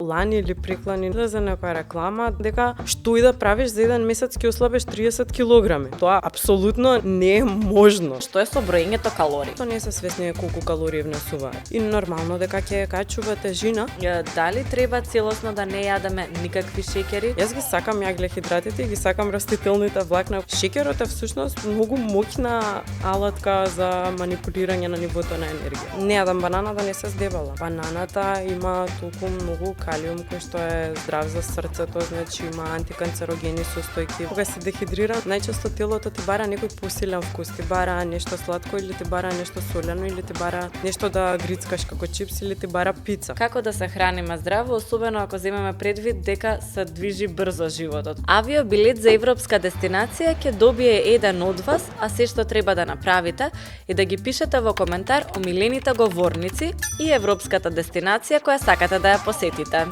лани или преклани за некоја реклама дека што и да правиш за еден месец ќе ослабеш 30 килограми. Тоа апсолутно не е можно. Што е со броењето калории? Тоа не се свесни колку калории внесуваат. И нормално дека ќе качува тежина. Дали треба целосно да не јадеме никакви шеќери? Јас ги сакам јаглехидратите и ги сакам растителните влакна. Шеќерот е всушност многу моќна алатка за манипулирање на нивото на енергија. Не јадам банана да не се здебала. Бананата има толку многу калиум кој што е здрав за срцето, значи има антиканцерогени состојки. Кога си дехидриран, најчесто телото ти бара некој посилен вкус, ти бара нешто сладко или ти бара нешто солено или ти бара нешто да грицкаш како чипс или ти бара пица. Како да се храниме здраво, особено ако земеме предвид дека се движи брзо животот? Авиобилет за европска дестинација ќе добие еден од вас, а се што треба да направите е да ги пишете во коментар омилените говорници и европската дестинација која сакате да ја посетите.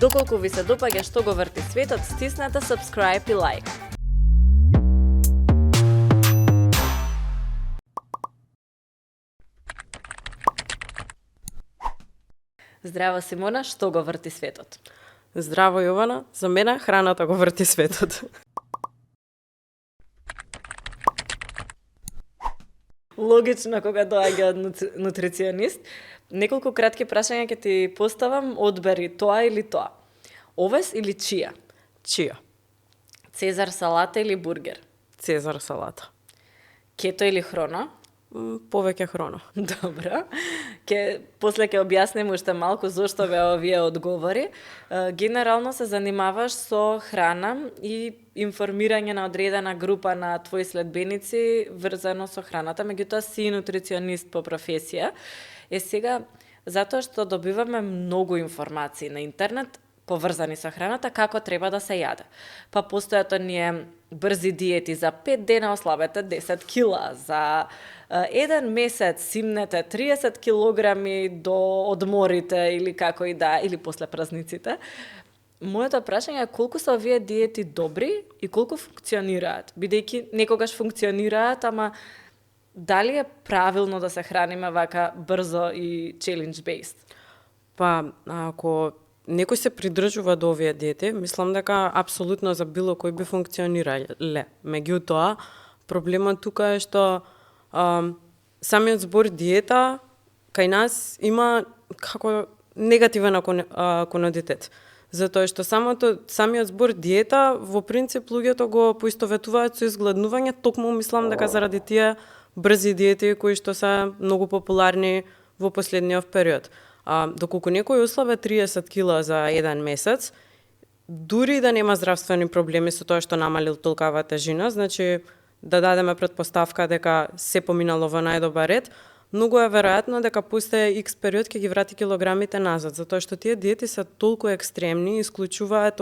Доколку ви се допаѓа што го врти светот, стиснете subscribe и лайк. Здраво, Симона, што го врти светот? Здраво, Јована, за мене храната го врти светот. Логично кога доаѓа од нутриционист. Неколку кратки прашања ќе ти поставам, одбери тоа или тоа. Овес или чија? Чија? Цезар салата или бургер? Цезар салата. Кето или хроно? Повеќе хроно. Добро. После ќе објасним уште малку зошто бе овие одговори. Генерално се занимаваш со храна и информирање на одредена група на твои следбеници врзано со храната, меѓутоа си нутриционист по професија. Сега, затоа што добиваме многу информации на интернет, поврзани со храната, како треба да се јаде. Па постојат оние брзи диети за 5 дена ослабете 10 кила, за еден месец симнете 30 килограми до одморите или како и да, или после празниците. Моето прашање е колку се овие диети добри и колку функционираат, бидејќи некогаш функционираат, ама дали е правилно да се храниме вака брзо и challenge-based? Па, ако некој се придржува до овие диети, мислам дека апсолутно за било кој би функционирале. Меѓутоа, проблемот тука е што самиот збор диета кај нас има како негативен конотитет. Затоа што самиот збор диета во принцип луѓето го поистоветуваат со изгладнување, токму мислам дека заради тие брзи диети кои што се многу популарни во последниот период. Доколку некој ослабе 30 кила за еден месец, дури да нема здравствени проблеми со тоа што намалил толкава тежина, значи да дадеме претпоставка дека се поминало во најдобар ред, многу е веројатно дека после X период ќе ги врати килограмите назад, затоа што тие диети се толку екстремни и исклучуваат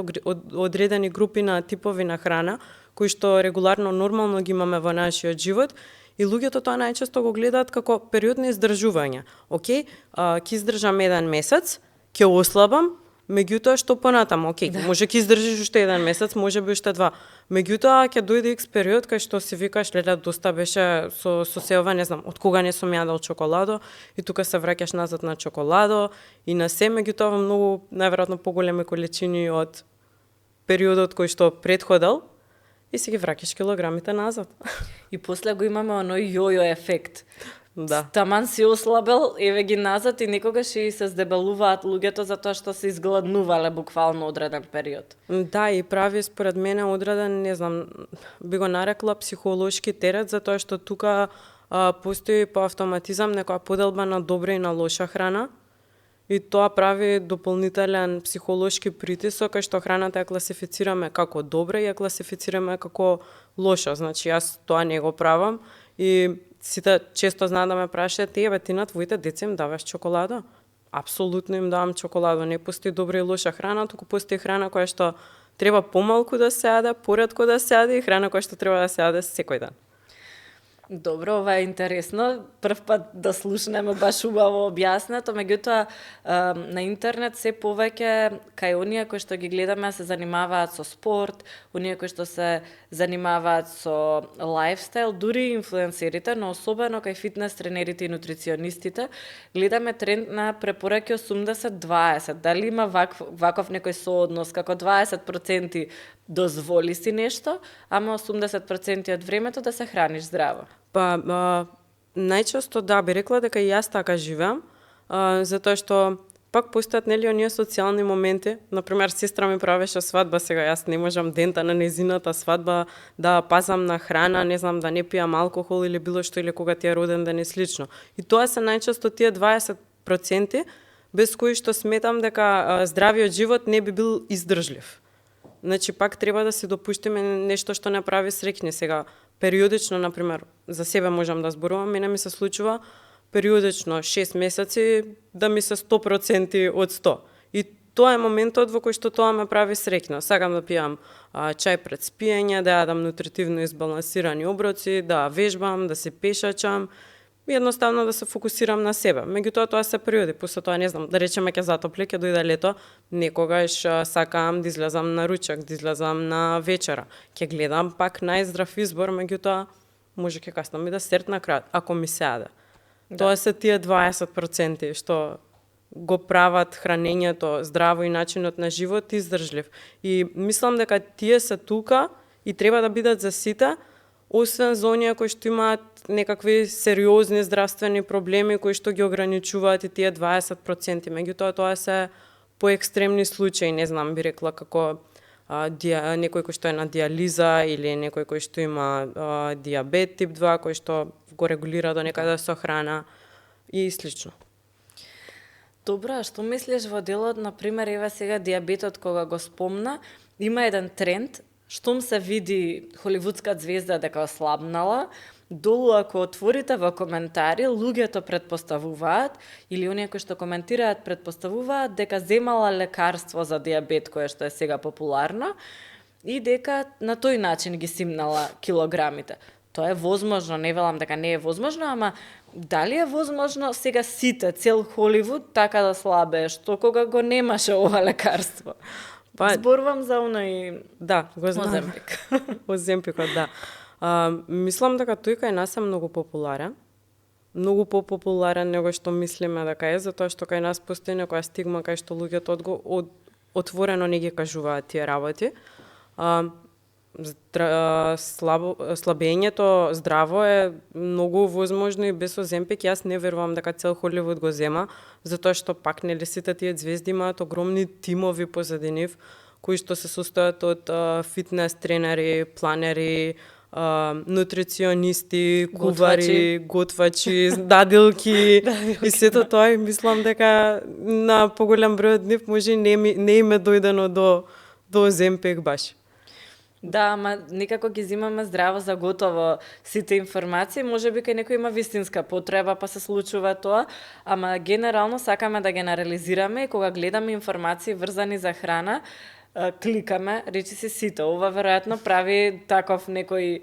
одредени групи на типови на храна, кои што регуларно нормално ги имаме во нашиот живот, и луѓето тоа најчесто го гледаат како период на издржување. Океј, ќе издржам еден месец, ќе ослабам, меѓутоа што понатаму, може ќе издржиш уште еден месец, може би уште два. Меѓутоа ќе дојде X период кај што си викаш, леле, доста беше со се ова, не знам, од кога не сум јадел чоколадо, и тука се враќаш назад на чоколадо и на се, меѓутоа во многу најверојатно поголеми количини од периодот кој што претходел, и си ги враќаш килограмите назад. И после го имаме оној јојо ефект. Да. Таман си ослабел, еве ги назад и некогаш и се здебелуваат луѓето затоа што се изгладнувале буквално одреден период. Да, и прави според мене одреден, не знам, би го нарекла психолошки терет, затоа што тука постои по автоматизам некоја поделба на добра и на лоша храна. И тоа прави дополнителен психолошки притисок, кај што храната ја класифицираме како добра и ја класифицираме како лоша. Значи, јас тоа не го правам и сите често знаат да ме прашаат, ти на твоите деца им даваш чоколада? Апсолутно им давам чоколада. Не постои добра и лоша храна, туку постои храна која што треба помалку да се јаде, поретко да се јаде и храна која што треба да се јаде секој ден. Добро, ова е интересно. Прв пат да слушнеме баш убаво објаснето, меѓутоа на интернет се повеќе кај оние кои што ги гледаме се занимаваат со спорт, оние кои што се занимаваат со лајфстайл, дури и инфлуенсерите, но особено кај фитнес тренерите и нутриционистите, гледаме тренд на препораки 80-20. Дали има ваков некој сооднос, како 20% дозволи си нешто, ама 80% од времето да се храниш здраво? Па, најчесто да, би рекла дека и јас така живеам, затоа што пак постојат нели оние социјални моменти. Например, сестра ми правеше свадба, сега јас не можам дента на незината свадба да пазам на храна, не знам, да не пијам алкохол или било што, или кога ти е роден ден и слично. И тоа се најчесто тие 20% без кои што сметам дека здравиот живот не би бил издржлив. Значи, пак треба да си допуштиме нешто што не прави среќни. Сега, периодично, например, за себе можам да зборувам, мене ми се случува периодично 6 месеци да ми се 100% од 100. И тоа е моментот во кој што тоа ме прави среќна. Сакам да пијам чај пред спиење, да јадам нутритивно избалансирани оброци, да вежбам, да се пешачам, едноставно да се фокусирам на себе. Меѓутоа тоа се периоди, после тоа не знам, да речеме ќе затопли, ќе дојде лето, некогаш сакам да излезам на ручек, да излезам на вечера. Ќе гледам пак најздрав избор, меѓутоа може ќе каснам и да серт на крајот, ако ми се јаде. Да. Тоа се тие 20% што го прават хранењето здраво и начинот на живот издржлив. И мислам дека тие се тука и треба да бидат за сите, освен за оние кои што имаат некакви сериозни здравствени проблеми кои што ги ограничуваат и тие 20%. Меѓутоа тоа се поекстремни случаи, не знам, би рекла како некој кој што е на диализа или некој кој што има диабет тип 2, кој што го регулира до некаде со храна и слично. Добро, а што мислиш во делот, например, еве сега диабетот кога го спомна, има еден тренд, штом се види холивудска звезда дека ослабнала, долу ако отворите во коментари, луѓето предпоставуваат, или оние кои што коментираат предпоставуваат дека земала лекарство за диабет кое што е сега популарно и дека на тој начин ги симнала килограмите. Тоа е возможно, не велам дека не е возможно, ама дали е возможно сега сите, цел Холивуд така да слабее, што кога го немаше ова лекарство? Па, зборувам за оној... Да, го знам. Оземпик. Оземпикот, да. Мислам дека тој кај нас е многу популарен. Многу популарен него што мислиме дека е, затоа што кај нас постои некоја стигма кај што луѓето отворено не ги кажуваат тие работи. Слабењето здраво е многу возможно и без Оземпик. Јас не верувам дека цел Холивуд го зема, затоа што пак нели сите тие звезди имаат огромни тимови позади нив, кои што се состојат од фитнес тренери, планери, нутриционисти, кувари, готвачи, дадилки и сето тоа. Мислам дека на поголем број од нив може не им е дојдено до Оземпик баш. Да, ама некако ги зимаме здраво за готово сите информации, може би кај некој има вистинска потреба па се случува тоа, ама генерално сакаме да генерализираме и кога гледаме информации врзани за храна, кликаме, речи си сите. Ова веројатно прави таков некој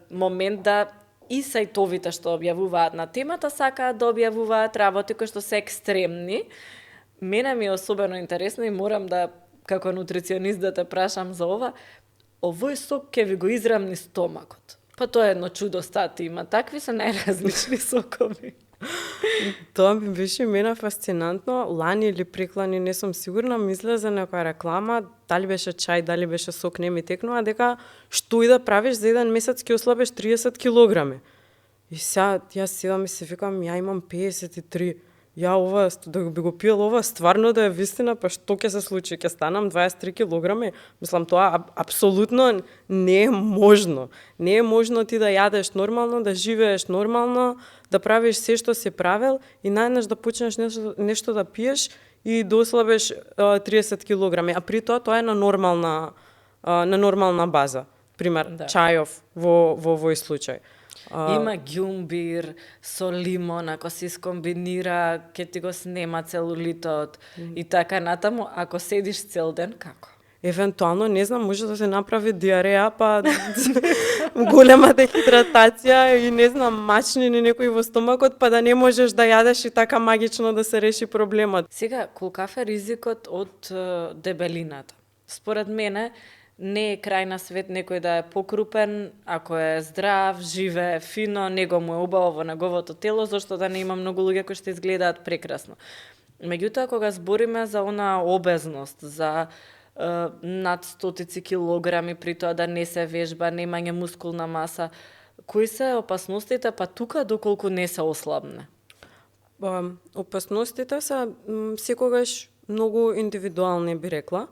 момент да и сајтовите што објавуваат на темата сакаат да објавуваат работи кои што се екстремни. Мене ми е особено интересно и морам да како нутриционист да те прашам за ова. Овој сок ќе ви го израмни стомакот. Па тоа е едно чудо стати, има такви се најразлични сокови. Тоа ми беше мене фасцинантно. Лани или преклани, не сум сигурна, мисля за некоја реклама, дали беше чај, дали беше сок, не ми текнува, дека што и да правиш за еден месец ќе ослабеш 30 килограми. И сега, јас седам и се викам, ја имам 53. Ја ова, да би го пиел ова, стварно да е вистина, па што ќе се случи? Ќе станам 23 килограми? Мислам, тоа апсолутно не е можно. Не е можно ти да јадеш нормално, да живееш нормално, да правиш се што си правил и најнаш да почнеш нешто да пиеш и да ослабеш 30 килограми. А при тоа е на нормална база. Пример, да. Чајов во овој случај. Има ѓумбир со лимон, ако се искомбинира, ќе ти го снема целулитот и така натаму, ако седиш цел ден, како? Евентуално, не знам, може да се направи диареја, па голема дехидратација и не знам, мачнини некои во стомакот, па да не можеш да јадеш и така магично да се реши проблемот. Сега, колкав е ризикот од дебелината? Според мене, не е крај на свет некој да е покрупен, ако е здрав, живе, фино, него му е убаво во неговото тело, зашто да не има многу луѓе кои што изгледаат прекрасно. Меѓутоа, кога збориме за она обезност, за над стотици килограми, при тоа да не се вежба, немање мускулна маса, кои се опасностите, па тука доколку не се ослабне? Опасностите се секогаш многу индивидуални, би рекла.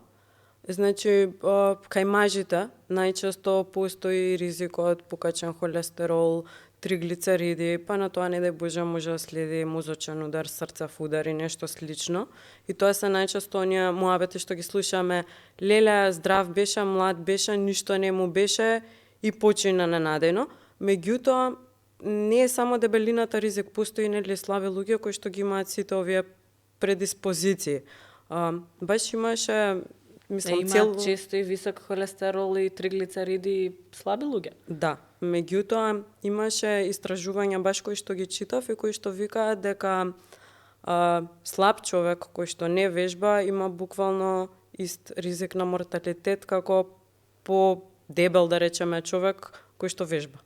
Значи, кај мажите најчесто постои ризикот покачен холестерол, триглицериди, па на тоа не дај Боже може да следи мозочен удар, срцев удар и нешто слично. И тоа се најчесто оние муабети што ги слушаме, леле, здрав беше, млад беше, ништо не му беше и почина ненадејно. Меѓутоа, не е само дебелината ризик, постои нели слаби луѓе кои што ги имаат сите овие предиспозиции. Баш имаше, мислам, Имаат често и висок холестерол и триглицериди и слаби луѓе. Да, меѓутоа имаше истражувања баш кои што ги читав и кои што викаат дека слаб човек кој што не вежба има буквално ист ризик на морталитет како по дебел, да речеме, човек кој што вежба.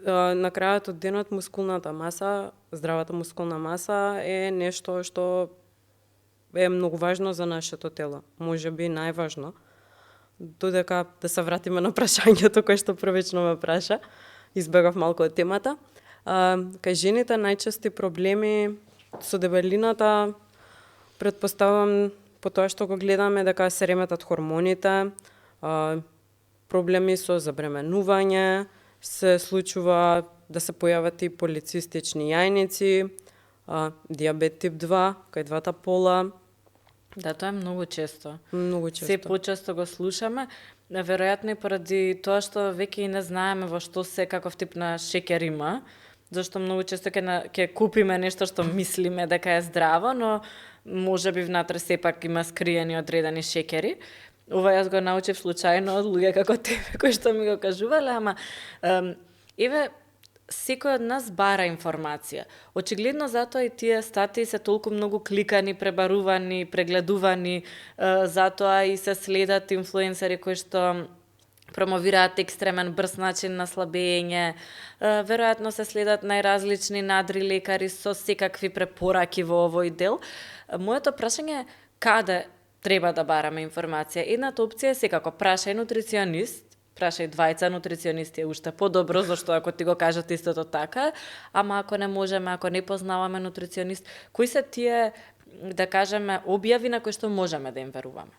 На крајот од денот мускулната маса, здравата мускулна маса е нешто што е многу важно за нашето тело. Може би најважно. Додека да се вратиме на прашањето кое што првично ме праша, избегав малку од темата. Кај жените најчести проблеми со дебелината, претпоставам по тоа што го гледаме дека се реметат хормоните, проблеми со забременување, се случува да се појават и полицистични јајници, диабет тип 2, кај двата пола. Да, тоа е многу често. Многу често. Се почесто го слушаме, веројатно и поради тоа што веќе и не знаеме во што се каков тип на шеќер има, зашто многу често ќе купиме нешто што мислиме дека е здраво, но може би внатре сепак има скриени одредени шеќери. Ова јас го научив случајно од луѓе како тебе кои што ми го кажувале, ама еве секој од нас бара информација. Очигледно затоа и тие статии се толку многу кликани, пребарувани, прегледувани, затоа и се следат инфлуенсери кои што промовираат екстремен брз начин на слабење, веројатно се следат најразлични надри лекари со секакви препораки во овој дел. Моето прашање е каде треба да бараме информација? Едната опција е секако прашај нутриционист, прашај двајца нутриционисти е уште подобро, зашто ако ти го кажат истото така, ама ако не можеме, ако не познаваме нутриционист, кои се тие, да кажеме, објави на кои што можеме да им веруваме?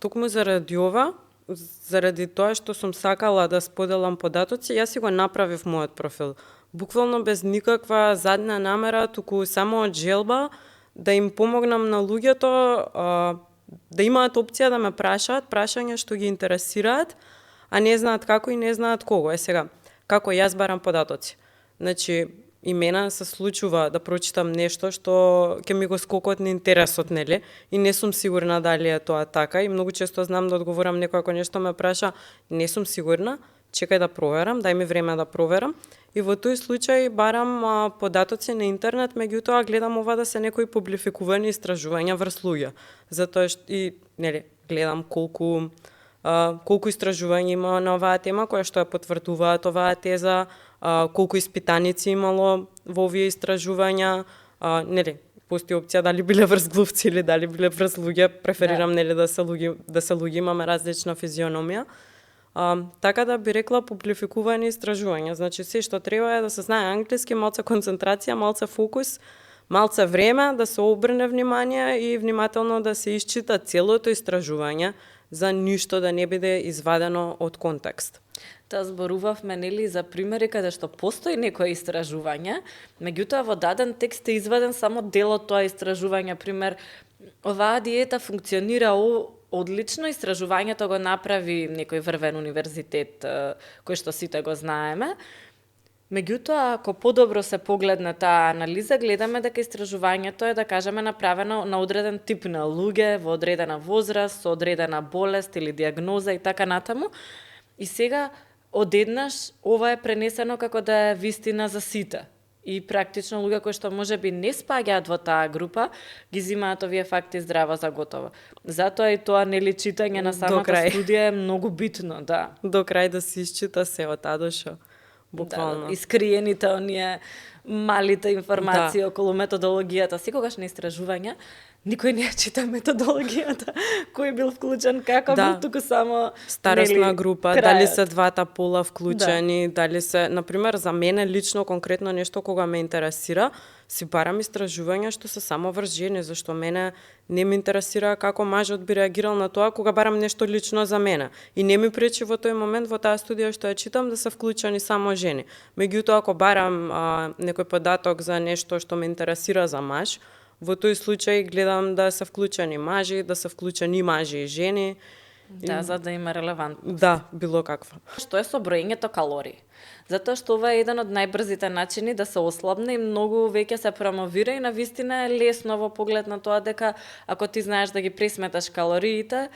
Токму заради ова, заради тоа што сум сакала да споделам податоци, јас си го направив мојот профил. Буквално без никаква задна намера, туку само од желба да им помогнам на луѓето да имаат опција да ме прашаат, прашања што ги интересираат, а не знаат како и не знаат кого. Сега, како јас барам податоци. Значи, и мене се случува да прочитам нешто што ќе ми го скокот на интересот, нели? И не сум сигурна дали е тоа така и многу често знам да одговорам некој ако нешто ме праша, не сум сигурна, чекај да проверам, дај ми време да проверам. И во тој случај барам податоци на интернет, меѓутоа гледам ова да се некои публификувани истражувања врз луѓе. Затоа и нели гледам колку истражувања има на оваа тема која што ја потврдуваат оваа теза, колку испитаници имало во овие истражувања, нели постои опција дали биле врз глувци или дали биле врз луѓе, преферирам нели да се луѓе имаме различна физиономија. Така да би рекла публификувани истражувања. Значи се што треба е да се знае англиски, малце концентрација, малце фокус, малце време да се обрне внимание и внимателно да се исчита целото истражување за ништо да не биде извадено од контекст. Та зборувавме нели за примери каде што постои некое истражување, меѓутоа во даден текст е изваден само дел од тоа истражување. Пример, оваа диета функционира одлично, истражувањето го направи некој врвен универзитет кој што сите го знаеме. Меѓутоа, ако подобро се погледне таа анализа, гледаме дека истражувањето е, да кажеме, направено на одреден тип на луѓе, во одредена возраст, со одредена болест или диагноза и така натаму. И сега, одеднаш ова е пренесено како да е вистина за сите. И практично луѓе кои што можеби не спаѓаат во таа група, ги земаат овие факти здраво за готово. Затоа и тоа нели читање на самата крај. студија е многу битно, да. До крај да се исчита се од А до Ш. Буквално. Да, искриените оние малите информации околу методологијата. Секогаш на истражување, никој не ја чита методологијата, кој бил вклучен, како бил, туку само старосна група, крајот. дали се двата пола вклучени, дали се, например, за мене лично конкретно нешто кога ме интересира, си барам истражувања што се само врз жени, зашто мене не ме интересира како мажот би реагирал на тоа кога барам нешто лично за мене. И не ми пречи во тој момент во таа студија што ја читам да се вклучени само жени. Меѓутоа ако барам некој податок за нешто што ме интересира за маж, во тој случај гледам да се вклучени мажи, да се вклучени мажи и жени. Да, за да има релевантност. Да, било каква. Што е со броењето калории? Затоа што ова е еден од најбрзите начини да се ослабне и многу веќе се промовира и навистина е лесно во поглед на тоа дека ако ти знаеш да ги пресметаш калориите,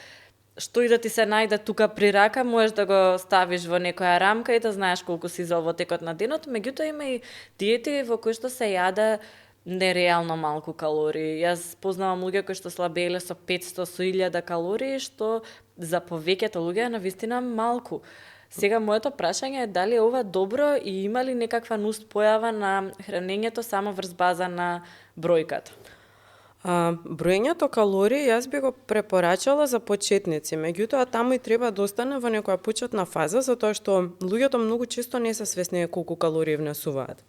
што и да ти се најде тука при рака, можеш да го ставиш во некоја рамка и да знаеш колку си изол во текот на денот, меѓутоа има и диети во кои што се јаде нереално малку калории. Јас познавам луѓе кои што слабееле со 500, со 1000 калории, што за повеќето луѓе е навистина малку. Сега моето прашање е дали е ова добро и има ли некаква нуспојава на хранењето само врз база на бројката? Броењето калории јас би го препорачала за почетници, меѓутоа таму и треба да остане во некоја почетна фаза, затоа што луѓето многу често не се свесни колку калории внесуваат.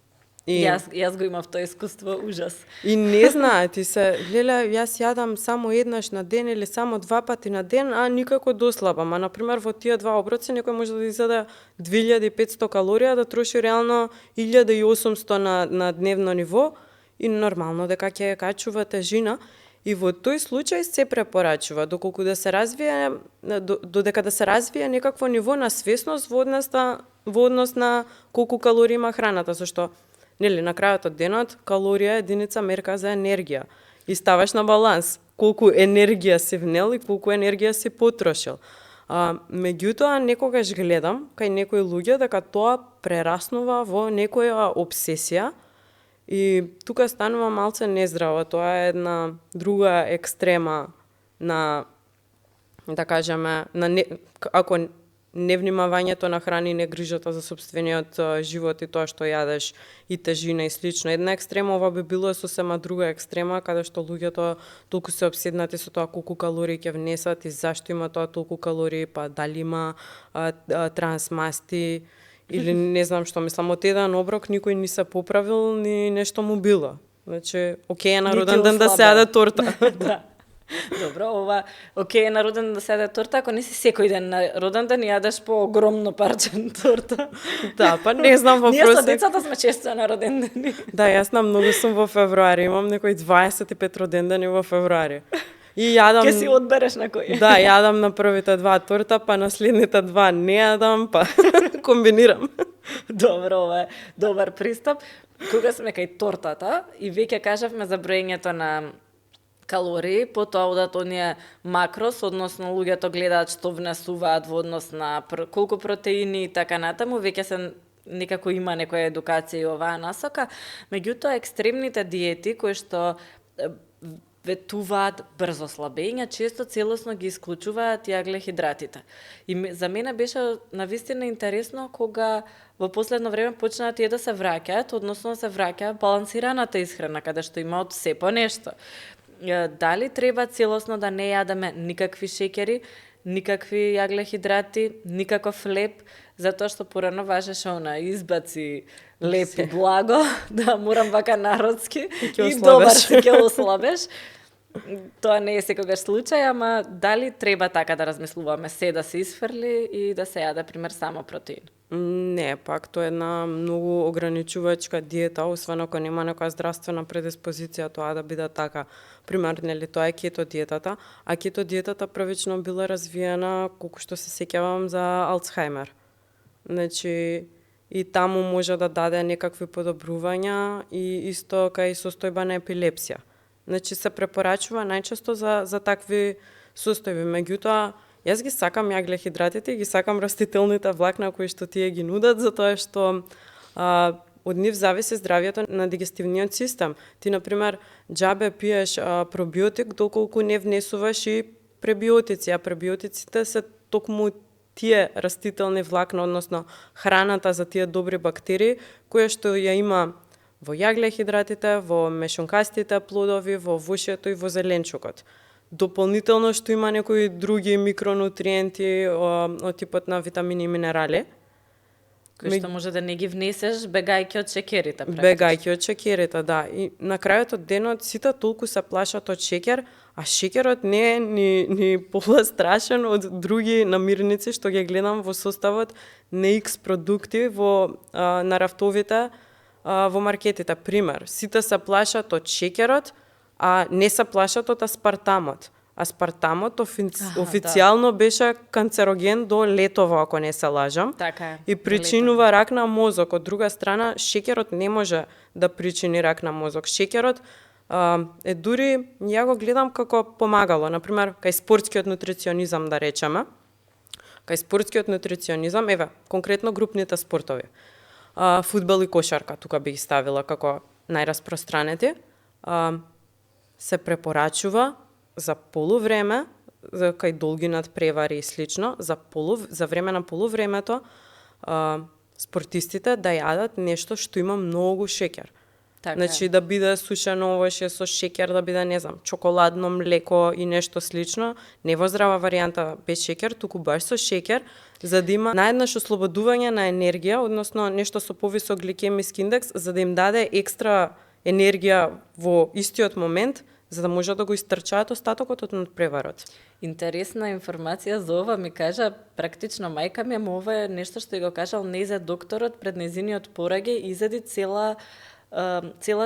Јас го имав тоа искуство, ужас. И не знаат, и се, леле, јас јадам само еднаш на ден или само 2 пати на ден, а никако дослабам. А, например, во тие 2 оброци некој може да изеде 2500 калорија, да троши реално 1800 на дневно ниво, и нормално дека ќе качува тежина. И во тој случај се препорачува, доколку да се развие, додека да се развие некакво ниво на свесност во однос на колку калории има храната, зашто нели, на крајот од денот, калорија е единица мерка за енергија. И ставаш на баланс колку енергија си внел и колку енергија си потрошил. Меѓутоа, некогаш гледам кај некои луѓе дека тоа прераснува во некоја обсесија и тука станува малце нездраво. Тоа е една друга екстрема на, да кажеме, ако невнимавањето на храни и негрижата за собствениот живот и тоа што јадеш и тежина и слично. Една екстрема ова би било сосема друга екстрема каде што луѓето толку се обседнати со тоа колку калории ќе внесат и зашто има тоа толку калории, па дали има трансмасти или не знам што. Мислам, од еден оброк никој ни се поправил, ни нешто му било. Значи, окей, на роден ден да се јаде торта. Да. Добро, ова, окей, на роден ден да се јаде торта, ако не си секој ден на роден ден јадеш по огромно парче торта. Да, па не знам во Ние просек. со децата сме често на роден ден. Да, јас на многу сум во февруари, имам некои 25 родендени во февруари. И јадам... Ке си одбереш на кој. Да, јадам на првите 2 торта, па на следните 2 не јадам, па комбинирам. Добро, ова е добар пристап. Кога сме кај тортата и веќе кажавме за броењето на калории, потоа одат оние макрос, односно луѓето гледаат што внесуваат во однос на колку протеини и така натаму, веќе се некако има некоја едукација и оваа насока. Меѓутоа, екстремните диети кои што ветуваат брзо слабење, често целосно ги исклучуваат јаглехидратите. И за мене беше навистина интересно кога во последно време почнаа тие да се враќаат, односно да се враќа балансираната исхрана, каде што има од се по нешто. Дали треба целосно да не јадеме никакви шеќери, никакви јаглехидрати, никаков леп, затоа што порано важеше она избаци леп и благо, да морам вака народски и добар се ќе ослабеш. Тоа не е секогаш случај, ама дали треба така да размислуваме, се да се исфрли и да се јаде пример само протеин? Не, пак тоа е една многу ограничувачка диета, освен ако нема некоја здравствена предиспозиција тоа да биде така. Пример, нели, тоа е кето диетата, а кето диетата првично била развиена, колку што се сеќавам, за Алцхаймер. Значи, и таму може да даде некакви подобрувања и исто кај состојба на епилепсија. Значи, се препорачува најчесто за такви состојби. Меѓутоа, Јас ги сакам јаглехидратите и ги сакам растителните влакна кои што тие ги нудат, затоа што од нив зависи здравието на дигестивниот систем. Ти, например, џабе пиеш пробиотик доколку не внесуваш и пребиотици, а пребиотиците се токму тие растителни влакна, односно храната за тие добри бактерии, која што ја има во јаглехидратите, во мешункастите плодови, во вошјето и во зеленчукот. Дополнително што има некои други микронутриенти од типот на витамини и минерали, кои што може да не ги внесеш бегајќи од шеќерите. Бегајќи од шеќерите, да. И на крајот од денот сите толку се плашат од шеќер, а шеќерот не е ни пола страшен од други намирници што ги гледам во составот на X продукти на рафтовите во маркетите. Пример, сите се плашат од шеќерот, а не се плашат од аспартамот. Аспартамот официјално беше канцероген до летово, ако не се лажам. Така е. И причинува рак на мозок. Од друга страна, шеќерот не може да причини рак на мозок. Шеќерот е дури, ја го гледам како помагало. Например, кај спортскиот нутриционизам, да речеме. Кај спортскиот нутриционизам, еве, конкретно групните спортови. Фудбал и кошарка, тука би ги ставила како најраспространети. Се препорачува за полувреме, за кај долги надпревари и слично, за време на полувремето, спортистите да јадат нешто што има многу шеќер. Така Значи да биде сушено овоше со шеќер, да биде, не знам, чоколадно млеко и нешто слично, не во здрава варијанта без шеќер, туку баш со шеќер, за да има наеднаш ослободување на енергија, односно нешто со повисок гликемиски индекс, за да им даде екстра енергија во истиот момент, за да може да го истрчаат остатокот од надпреварот. Интересна информација за ова ми кажа практично мајка ми, ама ова е нешто што го кажал нејзе докторот пред нејзиниот пораѓај, изеди цела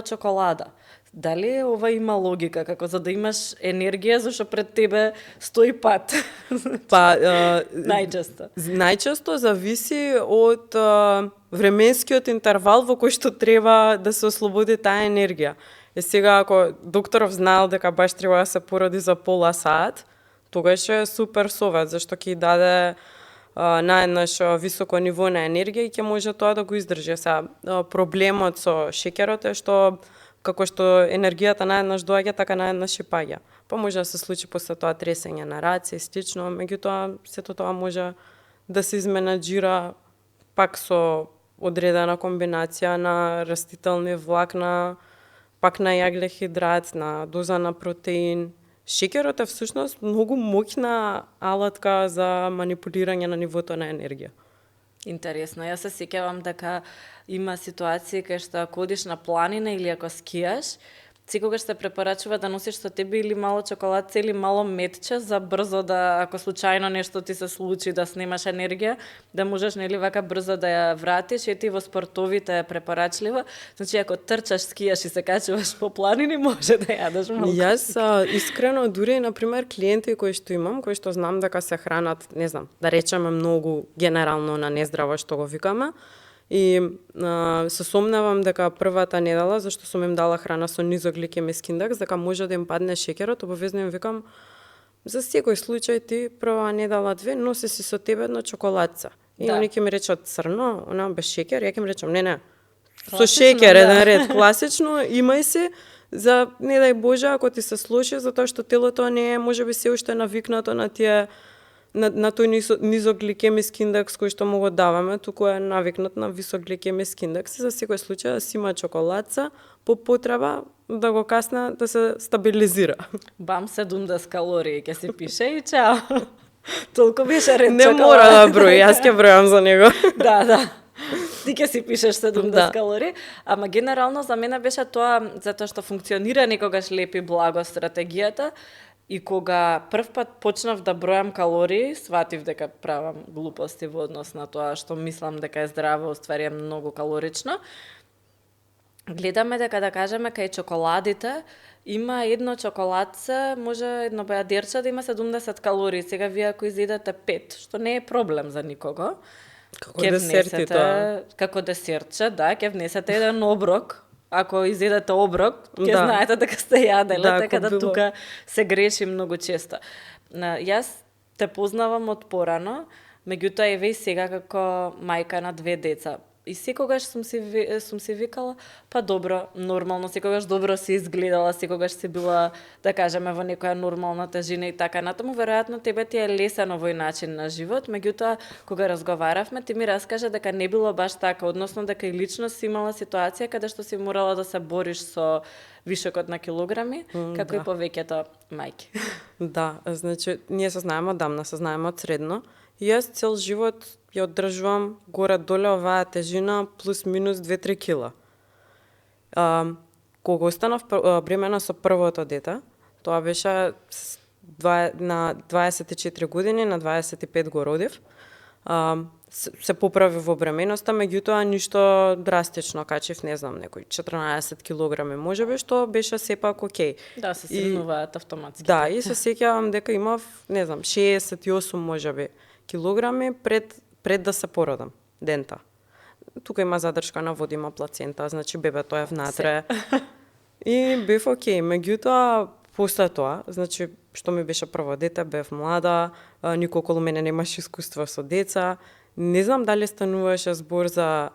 чоколада. Дали ова има логика, како за да имаш енергија, зашто пред тебе стои пат? Најчесто. Најчесто зависи од временскиот интервал во кој што треба да се ослободи таа енергија. И сега, ако докторов знаел дека баш треба да се породи за пола саат, тогаш е супер совет, зашто ќе даде наеднаш високо ниво на енергија и ќе може тоа да го издржи. Проблемот со шеќерот е што како што енергијата наеднаш доаѓа, така наеднаш и паѓа. Па може да се случи после тоа тресење на раце и слично, меѓутоа сето тоа може да се изменаџира пак со одредена комбинација на растителни влакна, пак на јаглехидрат, на доза на протеин. Шеќерот е всушност многу моќна алатка за манипулирање на нивото на енергија. Интересно, јас се сеќавам дека има ситуации кај што ако одиш на планина или ако скијаш, секогаш се препорачува да носиш со тебе или мало чоколадце или мало метче за брзо да, ако случајно нешто ти се случи да снемаш енергија, да можеш нели вака брзо да ја вратиш. Ети во спортовите е препорачливо. Значи ако трчаш, скијаш и се качуваш по планини, може да јадеш малку. Јас искрено дури на пример клиенти кои што имам, кои што знам дека се хранат, не знам, да речеме многу генерално на нездраво што го викаме, и се сомневам дека првата недела, зашто сум им дала храна со низок гликемиски индекс, дека може да им падне шеќерот, обовезно им викам за секој случај ти прва недела две носи си со тебе едно чоколадце. И они ќе ми речат црно, она без шеќер, ја ќе ми речам не, со шеќер еден ред, класично, имај си за не дај Боже ако ти се случи, затоа што телото не е можеби се уште навикнато на тие на тој низок гликемиски индекс кој што му го даваме, туку е навикнат на висок гликемиски индекс и за секој случај да си има чоколадца по потреба да го касна да се стабилизира. Бам 70 калории ќе се пише и чао. Толку беше ред не чоколада. Не мора да брои, јас ќе бројам за него. Да. Ти ќе си пишеш 70 калории, ама генерално за мене беше тоа затоа што функционира некогаш лепи благо стратегијата. И кога прв пат почнав да бројам калории, сватив дека правам глупости во однос на тоа што мислам дека е здраво, уствари е многу калорично. Гледаме дека, да кажеме, кај чоколадите има едно чоколадце, може едно бејадерче да има 70 калории. Сега вие ако изедете 5, што не е проблем за никого. Како десерти тоа. Како десертче, да, ќе внесете еден оброк. Ако изедете оброк, ќе знаете дека сте јаделе, така да тука се греши многу често. Јас те познавам од порано, меѓутоа еве и сега како мајка на 2 деца. И секогаш сум си викала, па добро, нормално, секогаш добро си изгледала, секогаш си била, да кажеме, во некоја нормална тежина и така натаму. Веројатно тебе ти е лесен овој начин на живот, меѓутоа кога разговаравме, ти ми раскажа дека не било баш така, односно дека и лично си имала ситуација каде што си морала да се бориш со вишокот на килограми, како и повеќето мајки. Да, значи, ние се знаеме одамна, се знаеме од средно. И јас цел живот ја одржувам горе-доле оваа тежина плюс минус 2-3 кила. Кога останав бремена со првото дете, тоа беше на 24 години, на 25 го родив. Се поправи во бременоста, меѓутоа ништо драстично, качив, не знам, некои 14 килограми можеби, што беше сепак окей. Да, се симнуваат автоматски. Да, и се сеќавам дека имав, не знам, 68 можеби килограми пред да се породам, дента. Тука има задршка на вода, има плацента, значи бебето е внатре. И бев окей, меѓутоа после тоа, значи што ми беше прво дете, бев млада, никој околу мене немаше искуство со деца. Не знам дали стануваше збор за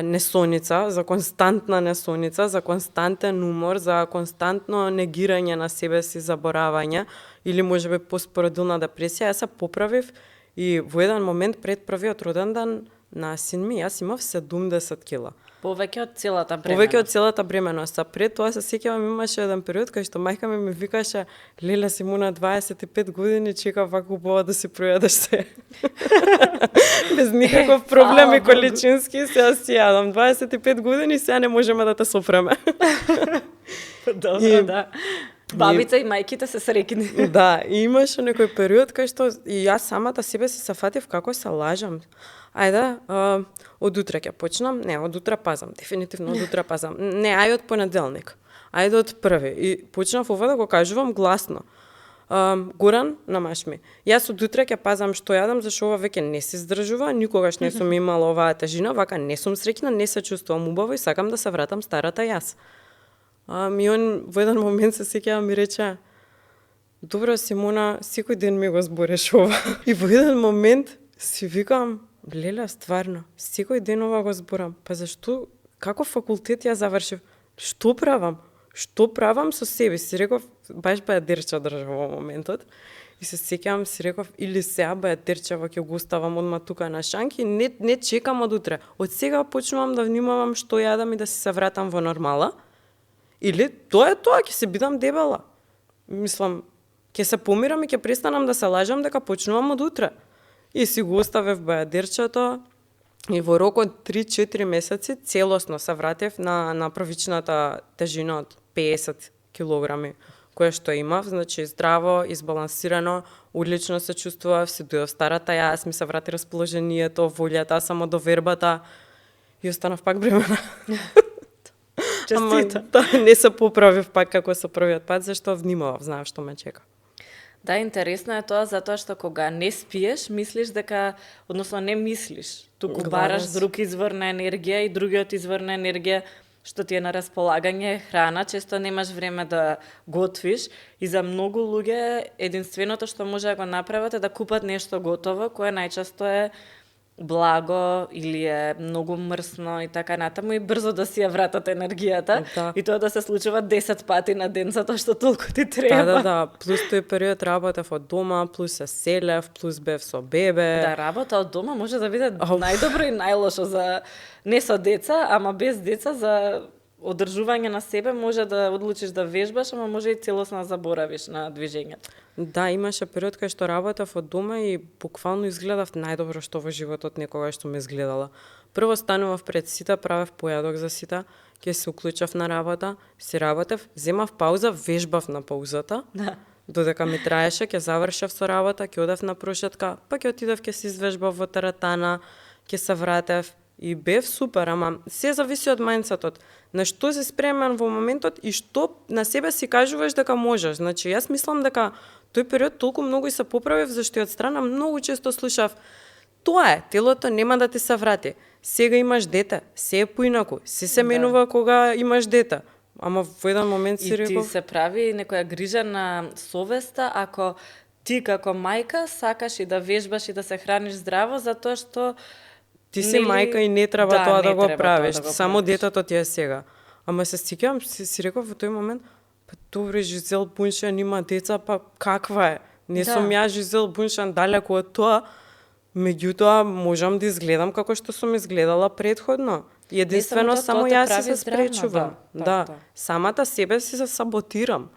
несоница, за константна несоница, за константен умор, за константно негирање на себе си, заборавање или можеби постпородилна депресија. Јас се поправив и во еден момент пред првиот роден дан на син ми, јас имав 70 кила. Повеќе од целата бременост. Повеќе од целата бременост. А пред тоа се сеќавам имаше еден период кај што мајка ми викаше: "Леле, си му на 25 години, чека вака убава да си пројадеш се." Без никаков проблем и количински си јадам. 25 години, сега не можеме да те сопреме. Добро, да. Бабица и мајките се срекни. Да, и имаше некој период кај што и јас самата себе се фатив како се лажам. Ајде, од утре ќе почнам. Не, од утре пазам, дефинитивно од утре пазам. Не, ајде од понеделник. Ајде од први. И почнав ова да го кажувам гласно. Горан на маш ми. Јас од утре ќе пазам што јадам, зашто ова веќе не се издржува, никогаш не сум имала оваа тежина, вака не сум среќна, не се чувствувам убаво и сакам да се вратам старата јас. Ми он во еден момент се сеќавам ми рече: "Добро, Симона, секој ден ми го збориш ова." И во еден момент си викам: "Леле, стварно, секој ден ова го зборам. Па зашто, како факултет ја завршив? Што правам? Што правам со себе?" Си реков, баш бајадерче држав во моментот. И се сеќавам, си реков, или сега бајадерчево ќе го оставам одма тука на шанки, не чекам од утре. Од сега почнувам да внимавам што јадам и да се вратам во нормала. Или тоа е тоа, ќе се бидам дебела. Мислам, ќе се помирам и ќе престанам да се лажам дека почнувам од утре. И си го оставев бајадерчето и во рок од 3-4 месеци целосно се вратев на првичната тежина од 50 килограми, која што имав, значи здраво, избалансирано, одлично се чувствував, се дојдов старата јас, ми се врати расположението, волјата, самодовербата и останав пак бремена. Честито. Ама не се поправив пак како со првиот пат, зашто внимавав, знаев што ме чека. Да, интересно е тоа затоа што кога не спиеш, мислиш дека, односно не мислиш, туку бараш друг извор на енергија и другиот извор на енергија што ти е на располагање е храна, често немаш време да готвиш и за многу луѓе единственото што може да го направат е да купат нешто готово, кое најчесто е благо или е многу мрсно и така натаму и брзо да си ја вратат енергијата. Да. И тоа да се случува 10 пати на ден затоа што толку ти треба. Да, плюс тој период работев од дома, плюс се селев, плюс бев со бебе. Да, работа од дома може да биде најдобро и најлошо за не со деца, ама без деца за одржување на себе може да одлучиш да вежбаш, ама може и целосно да заборавиш на движењето. Да, имаше период кај што работев од дома и буквално изгледав најдобро што во животот некогаш што ме изгледала. Прво станував пред сите, правев појадок за сите, ќе се уклучав на работа, си работев, земав пауза, вежбав на паузата. Да. Додека ми траеше, ќе завршев со работа, ќе одев на прошетка, па ќе отидев ќе се извежбав во теретана, ќе се вратев и бев супер, ама се зависи од мајндсетот. На што си спремен во моментот и што на себе си кажуваш дека можеш. Значи, јас мислам дека тој период толку многу и се поправив, зашто од страна многу често слушав: "Тоа е, телото нема да ти се врати. Сега имаш дете, се е поинаку, се менува кога имаш дете." Ама во еден момент си реков... И ти се прави некоја грижа на совеста ако ти како мајка сакаш и да вежбаш и да се храниш здраво затоа што Ти си нели- мајка и не треба тоа не да го треба правиш. тоа да го Само правиш. детето ти е сега. Ама се сеќавам, си реков во тој момент, па добре, Жизел Буншан има деца, па каква е? Не Да. сум ја Жизел Буншан далеку од тоа, меѓутоа можам да изгледам како што сум изгледала предходно. Единствено тоа, само тоа те јас прави се здравна, спречувам. да. Самата себе си се саботирам.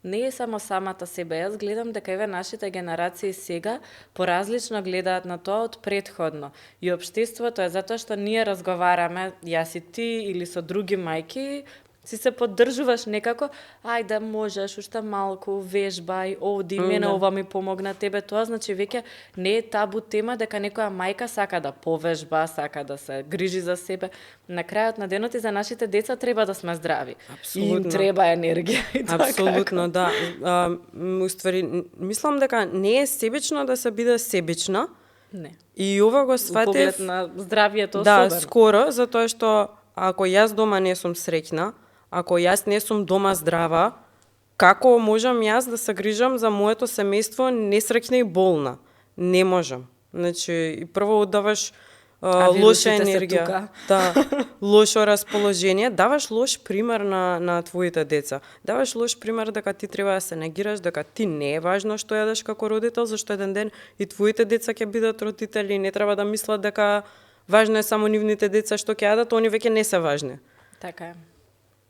Не е само самата себе. Јас гледам дека еве нашите генерации сега поразлично гледаат на тоа од предходно. И општеството е затоа што ние разговараме, јас и ти или со други мајки, си се поддржуваш некако, ајде можеш, уште малку, вежбај, оди, мене Да. ова ми помогна, тебе тоа, значи веќе не е табу тема дека некоја мајка сака да повежба, сака да се грижи за себе. На крајот на денот и за нашите деца треба да сме здрави. И им Апсолутно. треба енергија и тоа Апсолутно, да. Уствари, мислам дека не е себично да се биде себична, Не. и ова го Во сватев поглед на здравието да, особено. скоро, затоа што ако јас дома не сум среќна, ако јас не сум дома здрава, како можам јас да се грижам за моето семејство несреќна и болна? Не можам. Значи, и прво оддаваш А лоша вирусите се енергија, тука. да, лошо расположение, даваш лош пример на твоите деца. Даваш лош пример дека ти треба да се негираш, дека ти не е важно што јадеш како родител, зашто еден ден и твоите деца ќе бидат родители и не треба да мислат дека важно е само нивните деца што ќе јадат, они веќе не се важни. Така е.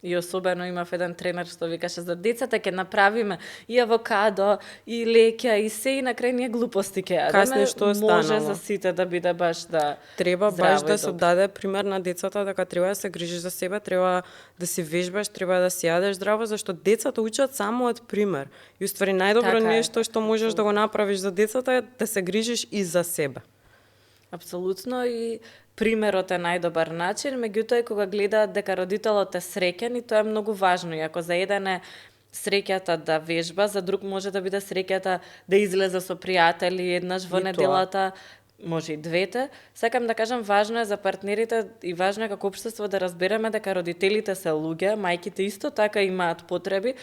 И особено имав еден тренер што викаше за децата ќе направиме и авокадо, и леќа, и се, и на крај ние глупости ќе јадеме. Касне што Може останало. за сите да биде баш да Треба здраво баш и да се добро. даде пример на децата дека треба да се грижиш за себе, треба да си вежбаш, треба да си јадеш здраво, зашто децата учат само од пример. И уствари најдобро Така е, нешто што можеш да го направиш за децата е да се грижиш и за себе. Апсолутно, и примерот е најдобар начин, меѓутоа и кога гледаат дека родителот е среќен, и тоа е многу важно. И ако за еден е среќата да вежба, за друг може да биде среќата да излезе со пријатели еднаш во И тоа. неделата, може и двете. Сакам да кажам, важно е за партнерите и важно е како општество да разбереме дека родителите се луѓе, мајките исто така имаат потреби,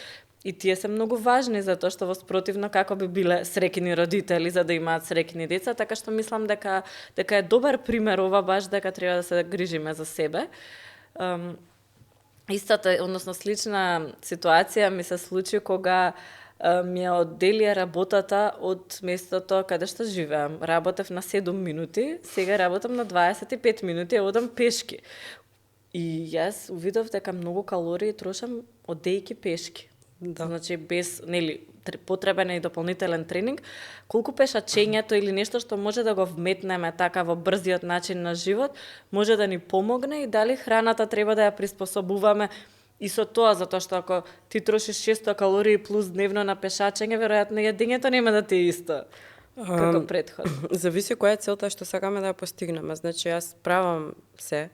и тие се многу важни затоа што во спротивно како би биле среќни родители за да имаат среќни деца, така што мислам дека е добар пример ова баш дека треба да се грижиме за себе. Истата, односно слична ситуација ми се случи кога ми ја одделија работата од местото каде што живеам. Работев на 7 минути, сега работам на 25 минути, ја одам пешки. И јас увидов дека многу калории трошам одејќи пешки. Да. Значи без, нели, потребен е и дополнителен тренинг, колку пешачењето или нешто што може да го вметнеме така во брзиот начин на живот, може да ни помогне, и дали храната треба да ја приспособуваме и со тоа, затоа што ако ти трошиш 600 калории плюс дневно на пешачење, веројатно јадењето нема да ти е исто како претходно. Зависи која е целта што сакаме да ја постигнеме. Значи јас правам се,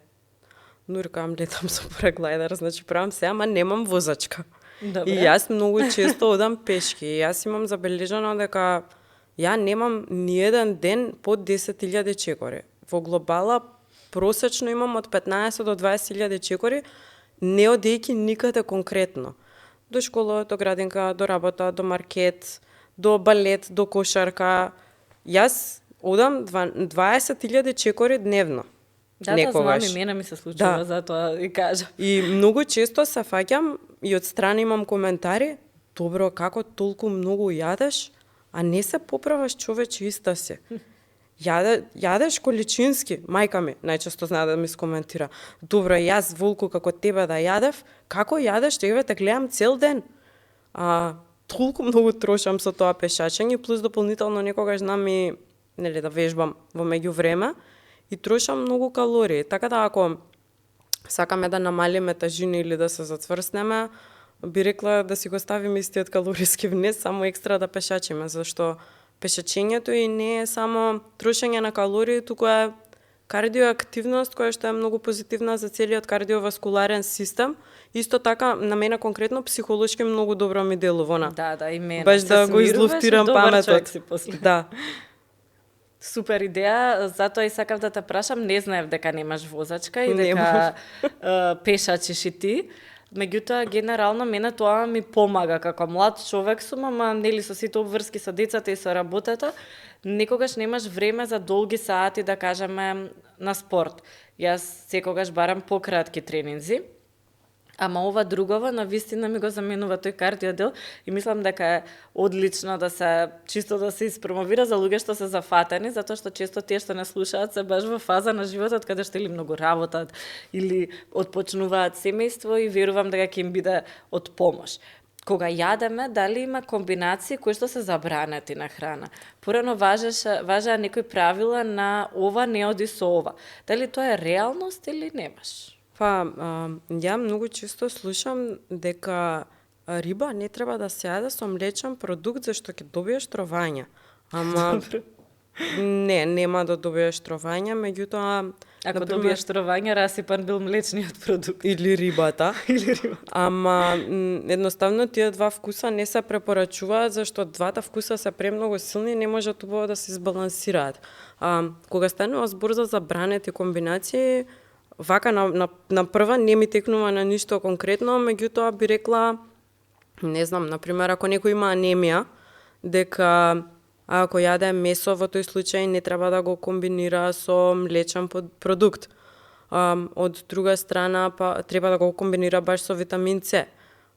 нуркам, летам со параглайдер, значи правам се, ама немам возачка. Добре. И јас многу често одам пешки. И јас имам забележано дека ја немам ни еден ден под 10.000 чекори. Во глобала просечно имам од 15 до 20.000 чекори, не одејќи никаде конкретно. До школа, до градинка, до работа, до маркет, до балет, до кошарка. Јас одам 20.000 чекори дневно. Да, знам, и мене ми се случува, затоа и кажам. И многу често се фаќам и од страна имам коментари, добро, како толку многу јадеш, а не се поправаш, човече, иста си. Јадеш количински, мајка ми најчесто знае да ми скоментира. Добро, јас волку како тебе да јадев, како јадеш, еве те гледам цел ден. Толку многу трошам со тоа пешачење, плюс дополнително некогаш знам и нели да вежбам во меѓувреме и трошам многу калории. Така да ако сакаме да намалиме тежини или да се зацврснеме, би рекла да си го ставиме истиот калориски внес, само екстра да пешачиме, зашто пешачењето и не е само трошење на калории, туку е кардиоактивност која што е многу позитивна за целиот кардиоваскуларен систем. Исто така, на мене конкретно психолошки многу добро ми делува. Да, и мене. Баш да го излуфтирам паметот. Да. Супер идеја, затоа и сакав да те прашам, не знаев дека немаш возачка и Немам. дека пешачиш и ти. Меѓутоа, генерално, мене тоа ми помага како млад човек сум, ама нели со сите обврски со децата и со работата, некогаш немаш време за долги сати, да кажеме, на спорт. Јас секогаш барам пократки тренинзи, ама ова другово на вистина ми го заменува тој кардио дел и мислам дека е одлично да се чисто да се испромовира за луѓе што се зафатени, затоа што често тие што не слушаат се баш во фаза на животот каде што или многу работат или отпочнуваат семејство и верувам дека ќе им биде од помош. Кога јадеме, дали има комбинации кои што се забранети на храна? Порано важаа некои правила на ова не оди со ова. Дали тоа е реалност или немаш? Па, ја многу често слушам дека риба не треба да се јаде со млечен продукт зашто ќе добиеш трованја. Ама не, нема да добиеш трованја, меѓутоа Ако добиеш трованја, расипан бил млечниот продукт. или рибата. Или рибата. Ама едноставно тие два вкуса не се препорачуваат зашто двата вкуса се премногу силни и не можат убаво да се избалансираат. Кога станува збор за забранети комбинации, вака на прва не ми текнува на ништо конкретно, меѓутоа би рекла, не знам, например, ако некој има анемија, дека ако јаде месо, во тој случај не треба да го комбинира со млечен продукт. Од друга страна, па треба да го комбинира баш со витамин С.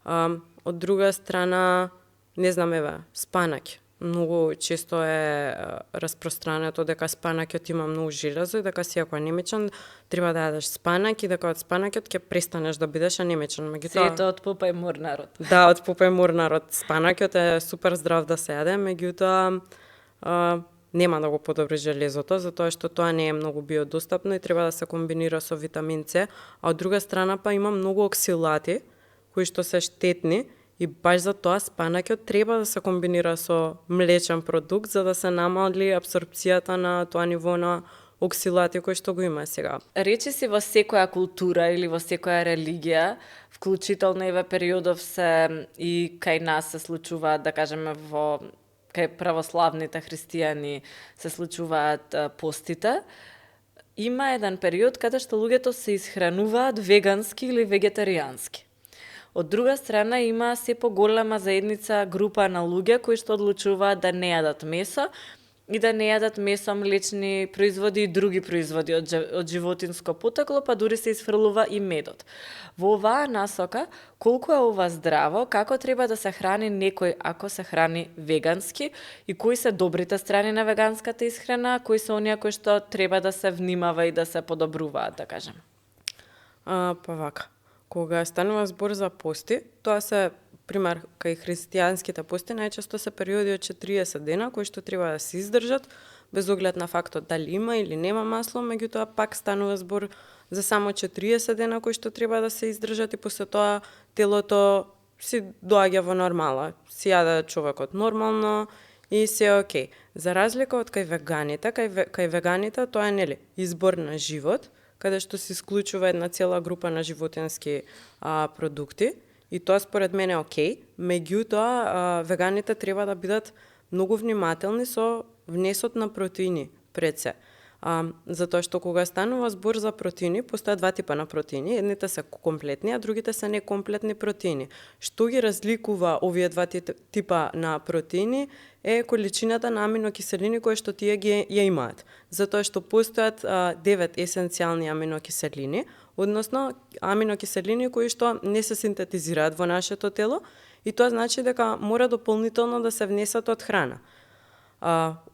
Од друга страна, не знам, еве, спанаќ. Многу често е распространето дека спанаќот има многу железо и дека си ако е анемичен, треба да јадеш спанаќ и дека од спанаќот ќе престанеш да бидеш анемичен. Сето од пупа и мор народ. Да, од пупа и мор народ. Спанаќот е супер здрав да се јаде, меѓутоа нема да го подобри железото, затоа што тоа не е многу биодостапно и треба да се комбинира со витамин С, а од друга страна па има многу оксилати кои што се штетни и баш за тоа спанаќот треба да се комбинира со млечен продукт за да се намали абсорпцијата на тоа ниво на оксилати кои што го има сега. Речи си во секоја култура или во секоја религија, вклучително и во периодов се и кај нас се случуваат, да кажеме, кај православните христијани се случуваат постите, има еден период каде што луѓето се исхрануваат вегански или вегетаријански. Од друга страна има се поголема заедница група на луѓе кои што одлучуваат да не јадат месо и да не јадат месо, млечни производи и други производи од животинско потекло, па дури се исфрлува и медот. Во оваа насока, колку е ова здраво, како треба да се храни некој ако се храни вегански и кои се добрите страни на веганската исхрана, кои се оние кои што треба да се внимава и да се подобруваат, да кажем? Па вака. Кога станува збор за пости, тоа се, пример, кај христијанските пости, најчесто се периоди од 40 дена, кои што треба да се издржат, без оглед на фактот дали има или нема масло, меѓутоа пак станува збор за само 40 дена кои што треба да се издржат и после тоа телото си доаѓа во нормала. Си јаде човекот нормално и се е окей. За разлика од кај веганите, кај веганите тоа е нели избор на живот, каде што се исклучува една цела група на животински продукти и тоа според мене е окей, меѓутоа веганите треба да бидат многу внимателни со внесот на протеини пред се. Затоа што кога станува збор за протеини, постојат два типа на протеини, едните се комплетни, а другите се некомплетни протеини. Што ги разликува овие два типа на протеини е количината на аминокиселини кои што тие ја имаат. Затоа што постојат 9 есенцијални аминокиселини, односно аминокиселини кои што не се синтетизираат во нашето тело и тоа значи дека мора дополнително да се внесат од храна.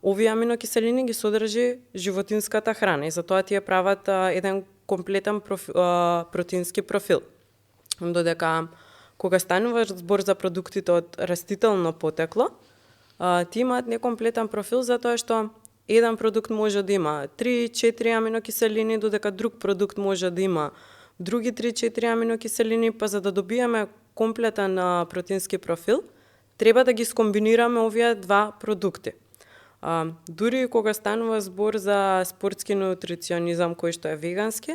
Овие аминокиселини ги содржи животинската храна и затоа тие прават еден комплетен протеински профил. Додека кога станува збор за продуктите од растително потекло, тие имаат некомплетен профил затоа што еден продукт може да има 3-4 аминокиселини, додека друг продукт може да има други 3-4 аминокиселини, па за да добиеме комплетен протеински профил, треба да ги скомбинираме овие два продукти. Дури кога станува збор за спортски нутриционизам кој што е вегански,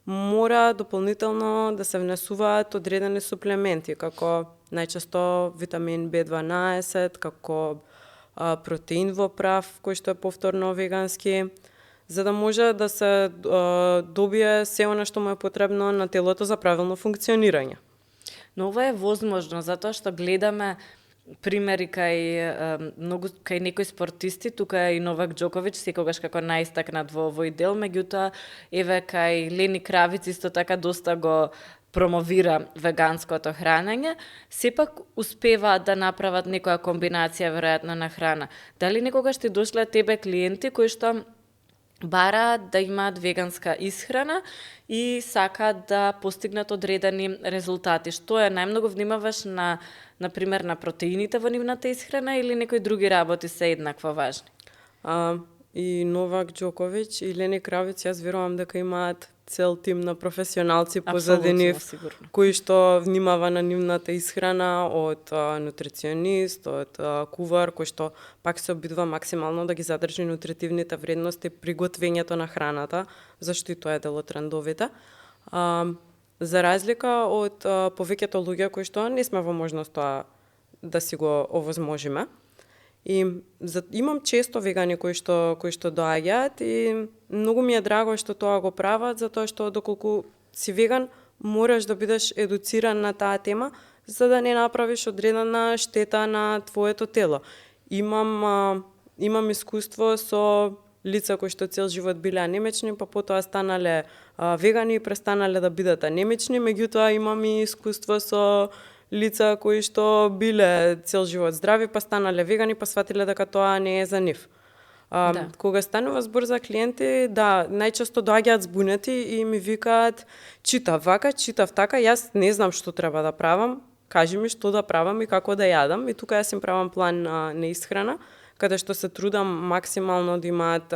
мора дополнително да се внесуваат одредени суплементи, како најчесто витамин B12, како протеин во прав, кој што е повторно вегански, за да може да се добие се она што му е потребно на телото за правилно функционирање. Но ова е возможно, затоа што гледаме примери кај некои спортисти, тука е и Новак Џоковиќ секогаш како најистакнат во овој дел, меѓутоа еве кај Лени Кравиц исто така доста го промовира веганското хранење, сепак успеваат да направат некоја комбинација веројатно на храна. Дали некогаш ти дошле тебе клиенти кои што бараат да имаат веганска исхрана и сакаат да постигнат одредени резултати? Што е, најмногу внимаваш на пример на протеините во нивната исхрана или некои други работи се еднакво важни? И Новак Џоковиќ и Лени Кравиц, јас верувам дека имаат цел тим на професионалци позади нив, кои што внимава на нивната исхрана, од нутриционист, од кувар, кој што пак се обидува максимално да ги задржи нутритивните вредности при готвењето на храната, зашто и тоа е дел од трендовите. За разлика од повеќето луѓе кои што не сме во можност тоа да си го овозможиме. И имам често вегани кои што доаѓаат и многу ми е драго што тоа го прават, затоа што доколку си веган мораш да бидеш едуциран на таа тема, за да не направиш одредена штета на твоето тело. Имам искуство со лица кои што цел живот биле анемични, па потоа станале вегани и престанале да бидат анемични, меѓутоа имам и искуство со лица кои што биле цел живот здрави, па станале вегани, па сватиле дека тоа не е за нив. Кога станува збор за клиенти, да, најчесто доаѓаат збунети и ми викаат читав вака, читав така, јас не знам што треба да правам, кажи ми што да правам и како да јадам. И тука јас им правам план на исхрана, каде што се трудам максимално да имаат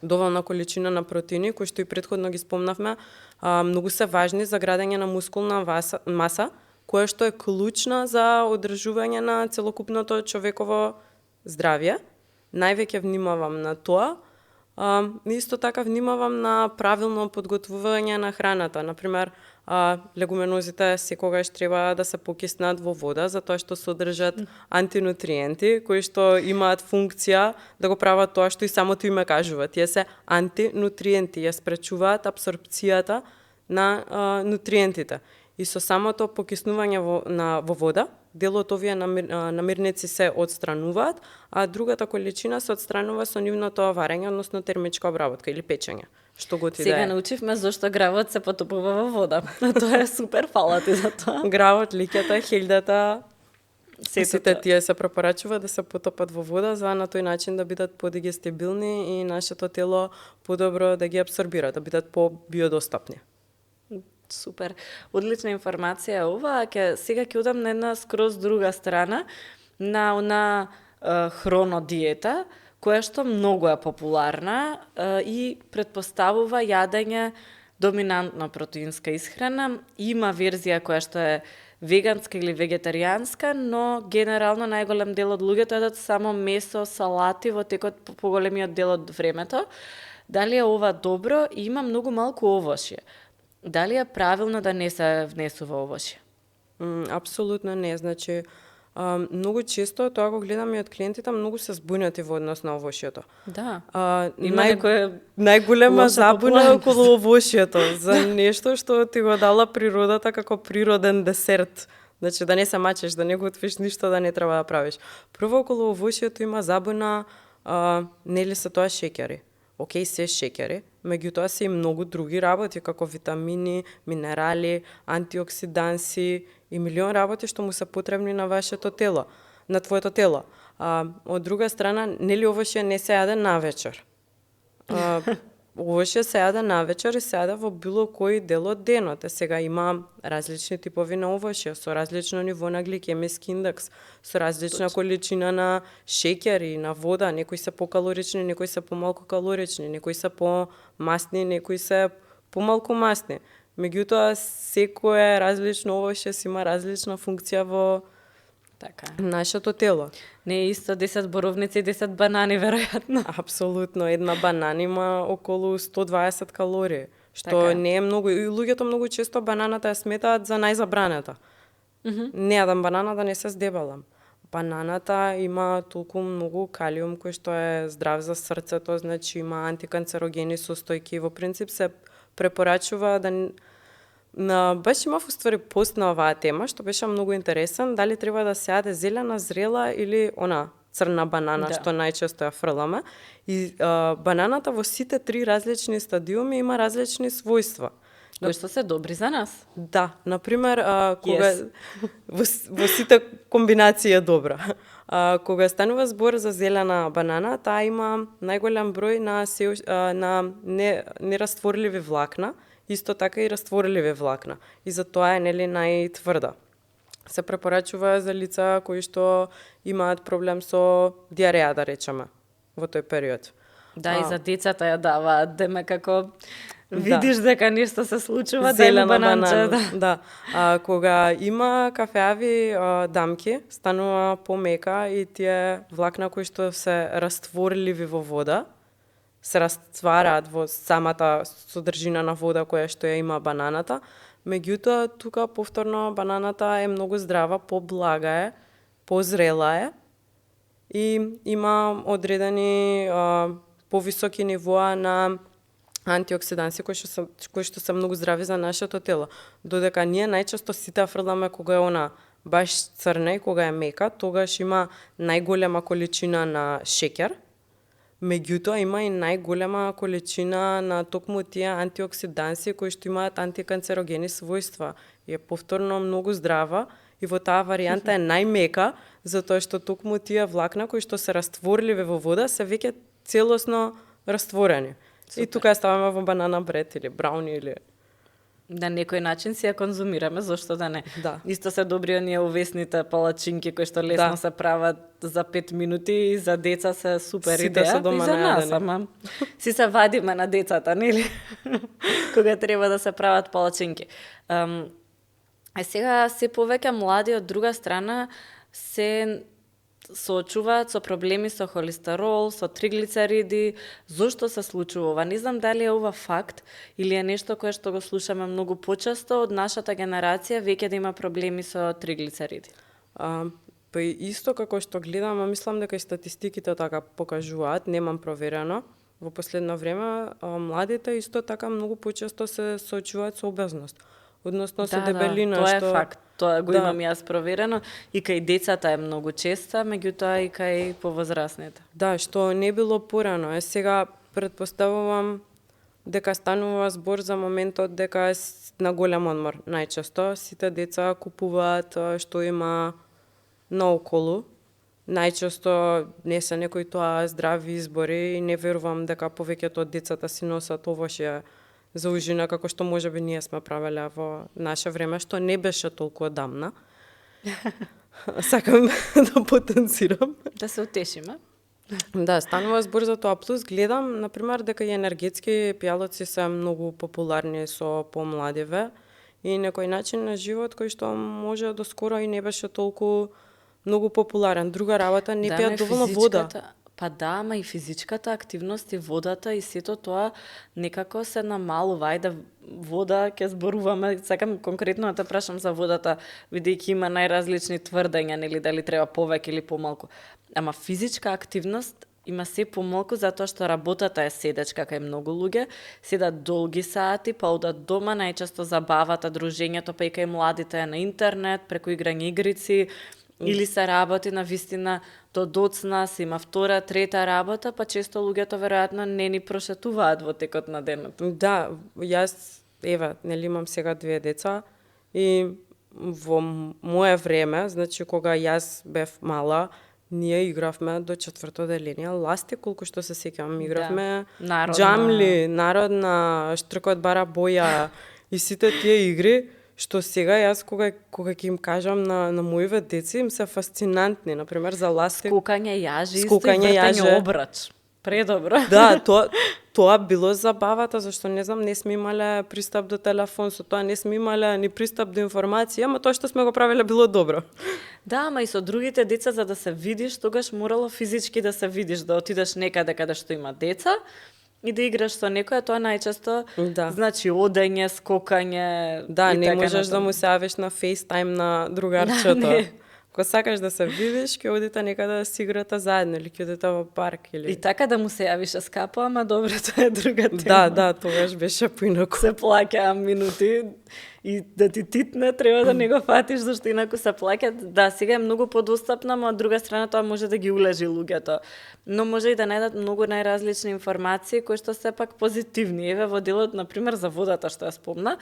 доволна количина на протеини, кои што и претходно ги спомнавме, многу се важни за градење на мускулна маса, која што е клучна за одржување на целокупното човеково здравје. Највеќе внимавам на тоа. Исто така внимавам на правилно подготвување на храната. Например, легуминозите секогаш треба да се покиснат во вода, затоа што содржат антинутриенти, кои што имаат функција да го прават тоа што и самото име кажува. Тие се антинутриенти, ја спречуваат апсорбцијата на нутриентите. И со самото покиснување во вода, дел од овие намирници се отстрануваат, а другата количина се отстранува со нивното варење, односно термичка обработка или печење. Што го ти Сега научивме зошто гравот се потопува во вода. Тоа е супер, фала ти за тоа. Гравот, лиќата, хелдата, сите тие се препорачува да се потопат во вода, за на тој начин да бидат подигестибилни и нашето тело подобро да ги абсорбира, да бидат по-биодостапни. Супер. Одлична информација ова. Сега ќе одам на една скроз друга страна, на хронодиета, која што многу е популарна и предпоставува јадење доминантно протеинска исхрана. Има верзија која што е веганска или вегетаријанска, но генерално најголем дел од луѓето едат само месо, салати во текот поголемиот дел од времето. Дали е ова добро? И има многу малку овошје. Дали е правилно да не се внесува овошје? Апсолутно не. Значи, многу често, тоа го гледам и од клиентите, многу се збунети во однос на овошјето. Да. Има најголема забуна околу овошјето за нешто што ти го дала природата како природен десерт. Значи, да не се мачеш, да не готвиш ништо да не треба да правиш. Прво околу овошјето има забуна, нели се тоа шеќери. Океј, се шеќери, меѓутоа се и многу други работи, како витамини, минерали, антиоксиданси и милион работи што му се потребни на вашето тело, на твоето тело. Од друга страна, нели овошје не се јаде навечер. Овошје се јаде навечер и се јаде во било кој дел од денот. Сега има различни типови на овошје, со различно ниво на гликемиски индекс, со различна количина на шеќери, на вода, некои се покалорични, некои се помалку калорични, некои се помасни, некои се помалку масни. Меѓутоа, секое различно овошје си има различна функција во нашето тело. Не е исто 10 боровници и 10 банани, веројатно. Апсолутно, една банана има околу 120 калории, што не е многу. И луѓето многу често бананата ја сметаат за најзабранета. Не јадам банана да не се здебалам. Бананата има толку многу калиум кој што е здрав за срцето, значи има антиканцерогени состојки. Во принцип се препорачува да Баш имав уствари пост на оваа тема, што беше многу интересен, дали треба да се јаде зелена, зрела или она црна банана, Да. што најчесто ја фрламе. И бананата во сите три различни стадиуми има различни својства. Кои што се добри за нас. Да, например, кога Yes. во сите комбинации е добра. Кога станува збор за зелена банана, таа има најголем број на нерастворливи влакна, исто така и растворливи влакна. И затоа е нели најтврда. Се препорачува за лица кои што имаат проблем со диареја, да речеме, во тој период. Да, и за децата ја даваат, деме како видиш дека нешто се случува, дај му Зелена бананче. банана. Да. Кога има кафеави дамки, станува помека и тие влакна кои што се растворливи во вода, се раствараат во самата содржина на вода која што ја има бананата. Меѓутоа, тука повторно бананата е многу здрава, поблага е, позрела е и има одредени повисоки нивоа на антиоксиданси кои што се многу здрави за нашето тело. Додека ние најчесто сите фрламе кога е она баш црна и кога е мека, тогаш има најголема количина на шеќер. Меѓутоа има и најголема количина на токму тие антиоксиданси кои што имаат антиканцерогени својства. И е повторно многу здрава и во таа варијанта е најмека, затоа што токму тие влакна кои што се растворливи во вода се веќе целосно растворени. И тука ја ставаме во банана бред или брауни или На некој начин си ја конзумираме, зошто да не? Да. Исто се добри оние увесните палачинки кои што лесно Да. се прават за 5 минути и за деца се супер Сите идеја. се дома и за нас, најадени. ама си се вадиме на децата, нели? Кога треба да се прават палачинки. Сега се повеќе млади од друга страна се соочуваат со проблеми со холестерол, со триглицериди. Зошто се случува ова? Не знам дали е ова факт или е нешто кое што го слушаме многу почесто од нашата генерација веќе да има проблеми со триглицериди. Па и исто како што гледам, мислам дека и статистиките така покажуваат, немам проверено. Во последно време младите исто така многу почесто се соочуваат со обезност, односно со дебелина, тоа што е факт. Тоа го Да. имам јас проверено. И кај децата е многу честа, меѓутоа и кај повозрасните. Да, што не било порано. Сега предпоставувам дека станува збор за моментот дека е на голем одмор. Најчесто сите деца купуваат што има наоколу. Најчесто не се некои тоа здрави избори и не верувам дека повеќето од децата си носат овошје за ужина како што можеби ние сме правеле во наше време, што не беше толку одамна. Сакам да потенцирам. Да се утешиме. Да, станува збор за тоа. Плюс гледам, например, дека и енергетски пијалоци се многу популарни со помладиве и некој начин на живот кој што може доскоро и не беше толку многу популарен. Друга работа, не пијат доволно вода. Па да, ама и физичката активност и водата и сето тоа некако се намалува. Ајде, вода, ќе зборуваме, сакам конкретно да те прашам за водата, бидејќи има најразлични тврдења, нели дали треба повеќе или помалку. Ама физичка активност има се помалку затоа што работата е седечка кај многу луѓе, седат долги сати, па одат дома, најчесто забавата, дружењето, па и кај младите е на интернет, преку играње игрици, или се работи на вистина до доцна, се има втора, трета работа, па често луѓето веројатно не ни прошетуваат во текот на денот. Да, јас, еве, нели имам сега 2 деца и во мое време, значи кога јас бев мала, ние игравме до 4-то деление ласти, колку што се сеќавам, игравме Народна. џамли, народна, штркот бара боја и сите тие игри што сега јас кога ќе им кажам на моиве деца им се фасцинантни, например за ласти. Скукање јажи, исто и Скукање вртење јаже. обрач. Предобро. Да, тоа било забавата, зашто не знам, не сме имале пристап до телефон, со тоа не сме имале ни пристап до информација, ама тоа што сме го правеле било добро. Да, ама и со другите деца за да се видиш, тогаш морало физички да се видиш, да отидеш некаде каде што има деца и да играш со некоја, тоа најчесто Да. значи одење, скокање Да, и не така можеш да натаму. му се јавиш на FaceTime на другарчето. Да, не. Ако сакаш да се видиш, ќе одите некаде да си играте заедно или ќе одите во парк или... И така да му се јавише скапо, ама добро, тоа е друга тема. Да, тогаш беше поинаку. Се плаќаа минути и да ти титне, треба да не го фатиш, зашто инаку се плаќат. Да, сега е многу подостапно, но од друга страна тоа може да ги улежи луѓето. Но може и да најдат многу најразлични информации кои што се пак позитивни. Еве во делот, например, за водата што ја спомна,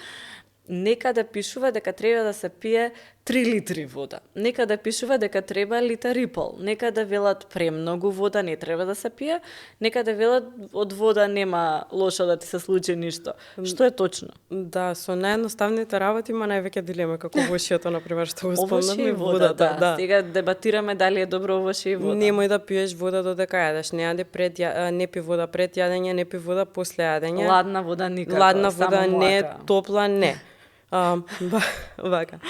некаде пишува дека треба да се пие 3 литри вода. Некаде пишува дека треба литар и пол. Некаде велат премногу вода не треба да се пие. Некаде велат од вода нема лошо да ти се случи ништо. Што е точно? Да, со наједноставните работи има највеќе дилема, како овошјето, например, што го Овошје спомнавме, и вода, водата. да. Сега дебатираме дали е добро овошје и вода. Немој да пиеш вода додека јадеш, не пи вода пред јадење, не пи вода после јадење. Ладна вода никако, Ладна само вода не, млака. топла не. Вака.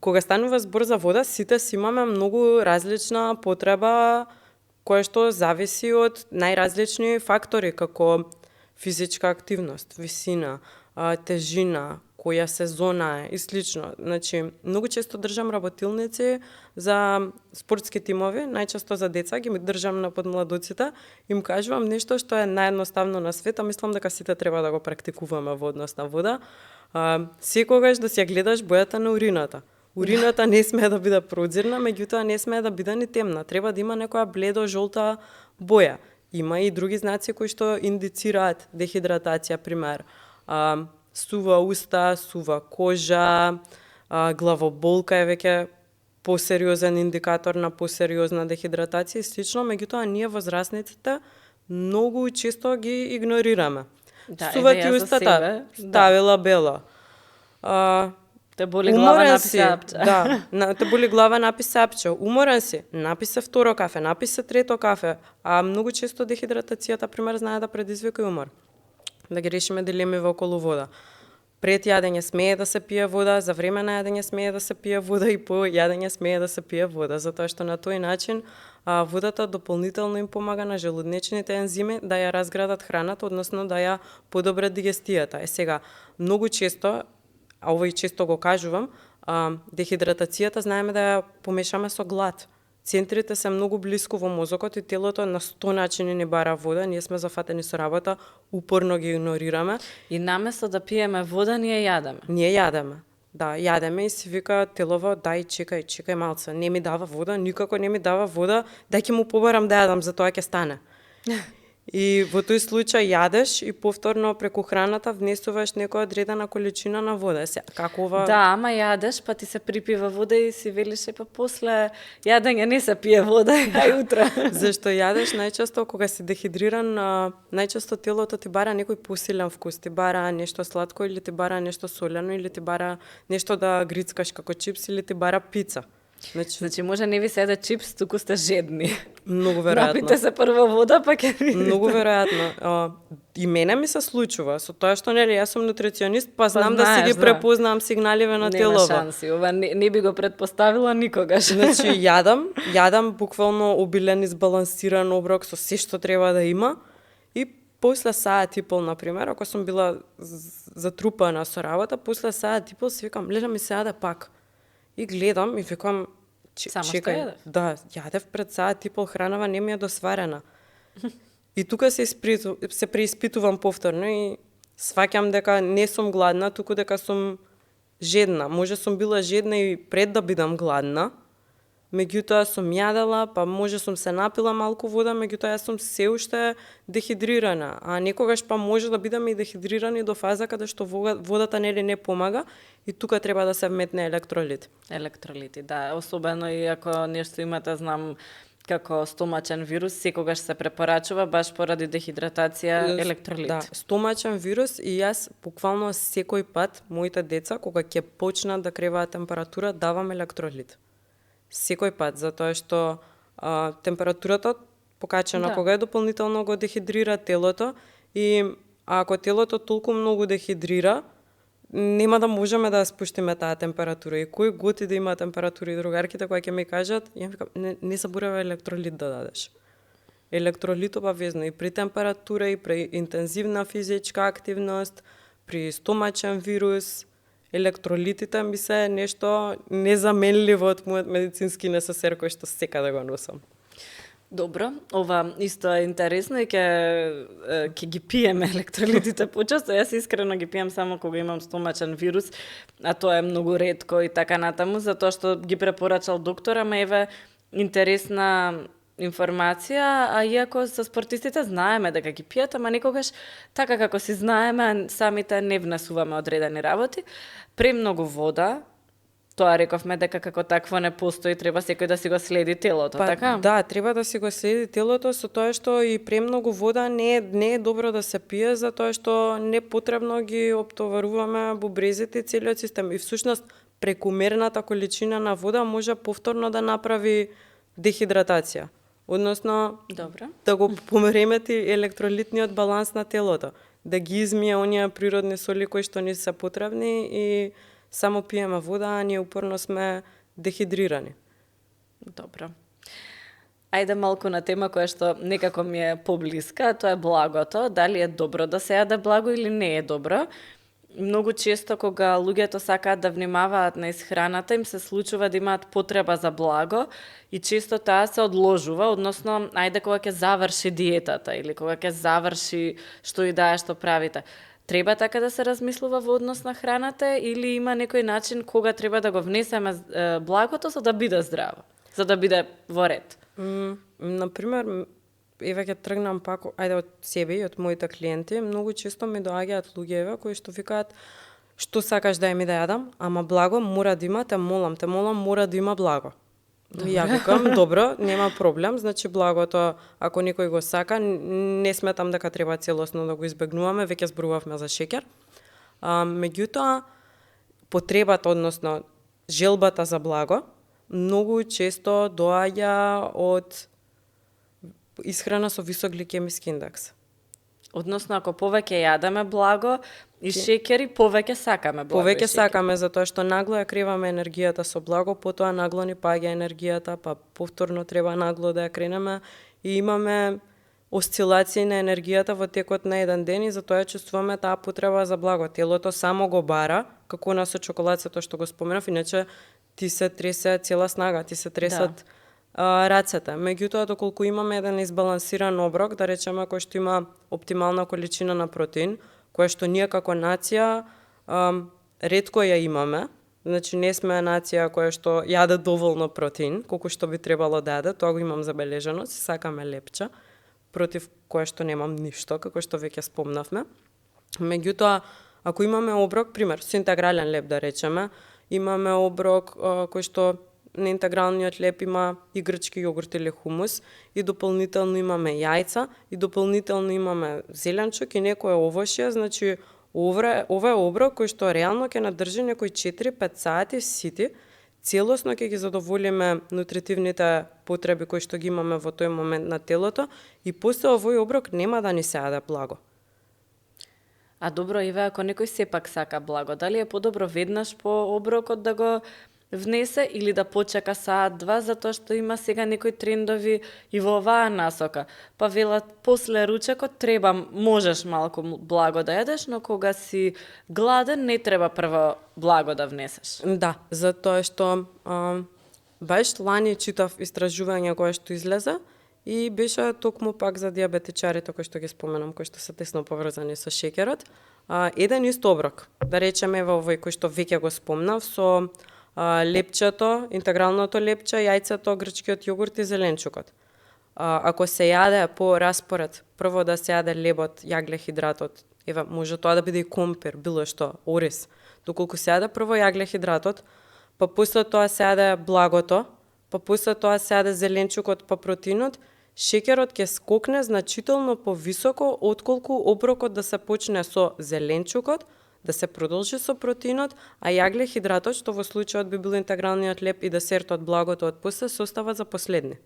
Кога станува збор за вода, сите си имаме многу различна потреба која што зависи од најразлични фактори, како физичка активност, висина, тежина, која сезона е и слично. Значи, многу често држам работилници за спортски тимови, најчесто за деца, ги држам на подмладоците, им кажувам нешто што е наједноставно на свет, а мислам дека сите треба да го практикуваме во однос на вода. Секогаш да си ја гледаш бојата на урината. Урината не смее да биде прозирна, меѓутоа не смее да биде ни темна. Треба да има некоја бледо-жолта боја. Има и други знаци кои што индицираат дехидратација, пример. Сува уста, сува кожа, главоболка е веќе посериозен индикатор на посериозна дехидратација и слично, меѓутоа ние возрастниците многу често ги игнорираме. Да, Сува еве ти ја за устата, себе, ставила бела. Те боли глава, Уморен написа си, апче. да, те боли глава, написа апче. Уморен си, написа второ кафе, написа трето кафе. А многу често дехидратацијата, пример, знае да предизвика и умор. Да ги решиме дилеми во околу вода. Пред јадење смее да се пие вода, за време на јадење смее да се пие вода и по јадење смее да се пие вода, затоа што на тој начин водата дополнително им помага на желудничните ензими да ја разградат храната, односно да ја подобрат дигестијата. Сега, многу често, а ова и често го кажувам, дехидратацијата знаеме да ја помешаме со глад. Центрите се многу блиску во мозокот и телото на 100 начини не бара вода, ние сме зафатени со работа, упорно ги игнорираме. И наместо да пиеме вода, ние јадеме. Ние јадеме. Да, јадеме и си вика телово, дај, чекај малце, не ми дава вода, никако не ми дава вода, дај ќе му побарам да јадам, за тоа ќе стане. И во тој случај јадеш и повторно преку храната внесуваш некоја одредена количина на вода. Како ова... Да, ама јадеш, па ти се припива вода и си велиш, па после јадење не се пие вода, ај утре. Зашто јадеш најчесто кога си дехидриран, најчесто телото ти бара некој посилен вкус, ти бара нешто сладко или ти бара нешто солено или ти бара нешто да грицкаш како чипс или ти бара пица. Значи може не ви се еде чипс, туку сте жедни. Многу веројатно. Напите се прво вода, па ќе видите. Многу веројатно. И мене ми се случува, со тоа што нели јас сум нутриционист, па знам да си ги препознавам сигналиве на телото. Нема шанси, ова не би го предпоставила никогаш. Значи јадам буквално обилен избалансиран оброк со се што треба да има и после саат и пол, например, ако сум била затрупана со работа, после саат и пол си викам, леле ми се јаде пак. И гледам и викам, чекај, да, јадев пред саат и пол хранава, не ми е досварена. И тука се преиспитувам повторно и сваќам дека не сум гладна, туку дека сум жедна. Може сум била жедна и пред да бидам гладна, меѓутоа сум јадела, па може сум се напила малку вода, меѓутоа јас сум се уште дехидрирана. А некогаш па може да бидеме и дехидрирани до фаза каде што водата не помага и тука треба да се вметне електролит. Електролити, да. Особено и ако нешто имате, знам, како стомачен вирус, секогаш се препорачува баш поради дехидратација електролит. Да, стомачен вирус и јас буквално секој пат моите деца кога ќе почнат да креваат температура, давам електролит. Секој пат, затоа што температурата покачена кога е дополнително го дехидрира телото и ако телото толку многу дехидрира, нема да можеме да спуштиме таа температура. И кој готи да има температура и другарките кои ќе ми кажат, ја викам, не заборавај електролит да дадеш. Електролит обавезно и при температура и при интензивна физичка активност, при стомачен вирус, електролитите ми се нешто незаменливо од мојот медицински несесер кој што сека да го носам. Добро, ова исто е интересно и ќе ги пиеме електролитите почесто. Јас искрено ги пием само кога имам стомачен вирус, а тоа е многу ретко и така натаму, затоа што ги препорачал доктор, ама еве интересна информација, а иако со спортистите знаеме дека ги пијат, ама некогаш така како си знаеме, самите не внесуваме одредени работи. Премногу вода, тоа рековме дека како такво не постои, треба секој да си го следи телото, така? Да, треба да си го следи телото со тоа што и премногу вода не е добро да се пие, затоа што непотребно ги оптоваруваме бубрезите и целиот систем. И всушност прекумерната количина на вода може повторно да направи дехидратација. Односно, Добро. да го померемети електролитниот баланс на телото, да ги измие оние природни соли кои што ни се потребни и само пиеме вода, а ние упорно сме дехидрирани. Добро. Ајде малку на тема која што некако ми е поблиска, тоа е благото. Дали е добро да се јаде благо или не е добро? Многу често кога луѓето сакаат да внимаваат на исхраната, им се случува да имаат потреба за благо и често таа се одложува, односно, ајде кога ќе заврши диетата или кога ќе заврши што и да е што правите. Треба така да се размислува во однос на храната или има некој начин кога треба да го внесеме благото за да биде здраво, за да биде во ред? Например, еве ќе тргнам пак, ајде од себе и од моите клиенти, многу често ми доаѓаат луѓе кои што викаат што сакаш да ми да јадам, ама благо мора да има, те молам, мора да има благо. Ја викам, добро, нема проблем, значи благото, ако некој го сака, не сметам дека треба целосно да го избегнуваме, веќе зборувавме за шеќер. Меѓутоа, потребата, односно желбата за благо, многу често доаѓа од исхрана со висок гликемиски индекс. Односно, ако повеќе јадеме благо и шеќери, повеќе сакаме благо Повеќе и шеќер. сакаме, затоа што нагло ја креваме енергијата со благо, потоа нагло ни паѓа енергијата, па повторно треба нагло да ја кренеме и имаме осцилации на енергијата во текот на еден ден и затоа чувствуваме таа потреба за благо. Телото само го бара, како на со чоколадцето што го споменав, иначе ти се тресе цела снага, ти се тресат рацете. Меѓутоа, доколку имаме еден избалансиран оброк, да речеме кој што има оптимална количина на протеин, која што ние како нација ретко ја имаме, значи не сме нација која што јаде доволно протеин, колку што би требало да јаде, тоа го имам забележано, си сакаме лепча, против кое што немам ништо, како што веќе спомнавме. Меѓутоа, ако имаме оброк, пример, со интегрален леп да речеме, имаме оброк кој што на интегралниот леп има и грчки јогурт или хумус и дополнително имаме јајца и дополнително имаме зеленчук и некое овошје, значи ова е оброк кој што реално ќе надржи некои 4-5 сати сити, целосно ќе ги задоволиме нутритивните потреби кои што ги имаме во тој момент на телото и после овој оброк нема да ни се јаде благо. А добро, Иве, ако некој сепак сака благо, дали е подобро веднаш по оброкот да го внесе или да почека саат-два, затоа што има сега некои трендови и во оваа насока. Па велат, после ручекот треба, можеш малку благо да јадеш, но кога си гладен не треба прво благо да внесеш. Да, затоа што баш лани читав истражување кое што излезе и беше токму пак за диабетичарите кои што ги споменам, кои што се тесно поврзани со шеќерот. Еден ист оброк, да речеме во овој кој што веќе го спомнав, со лепчето, интегралното лепче, јајцето, грчкиот јогурт и зеленчукот. Ако се јаде по распоред, прво да се јаде лебот, јаглехидратот, еве, може тоа да биде и компир, било што, ориз. Доколку се јаде прво јаглехидратот, па после тоа се јаде благото, па после тоа се јаде зеленчукот, па протеинот, шеќерот ќе скокне значително повисоко отколку оброкот да се почне со зеленчукот, да се продолжи со протеинот, а јаглехидратот, што во случајот би бил интегралниот леп и десертот, благото од после, се остава за последни.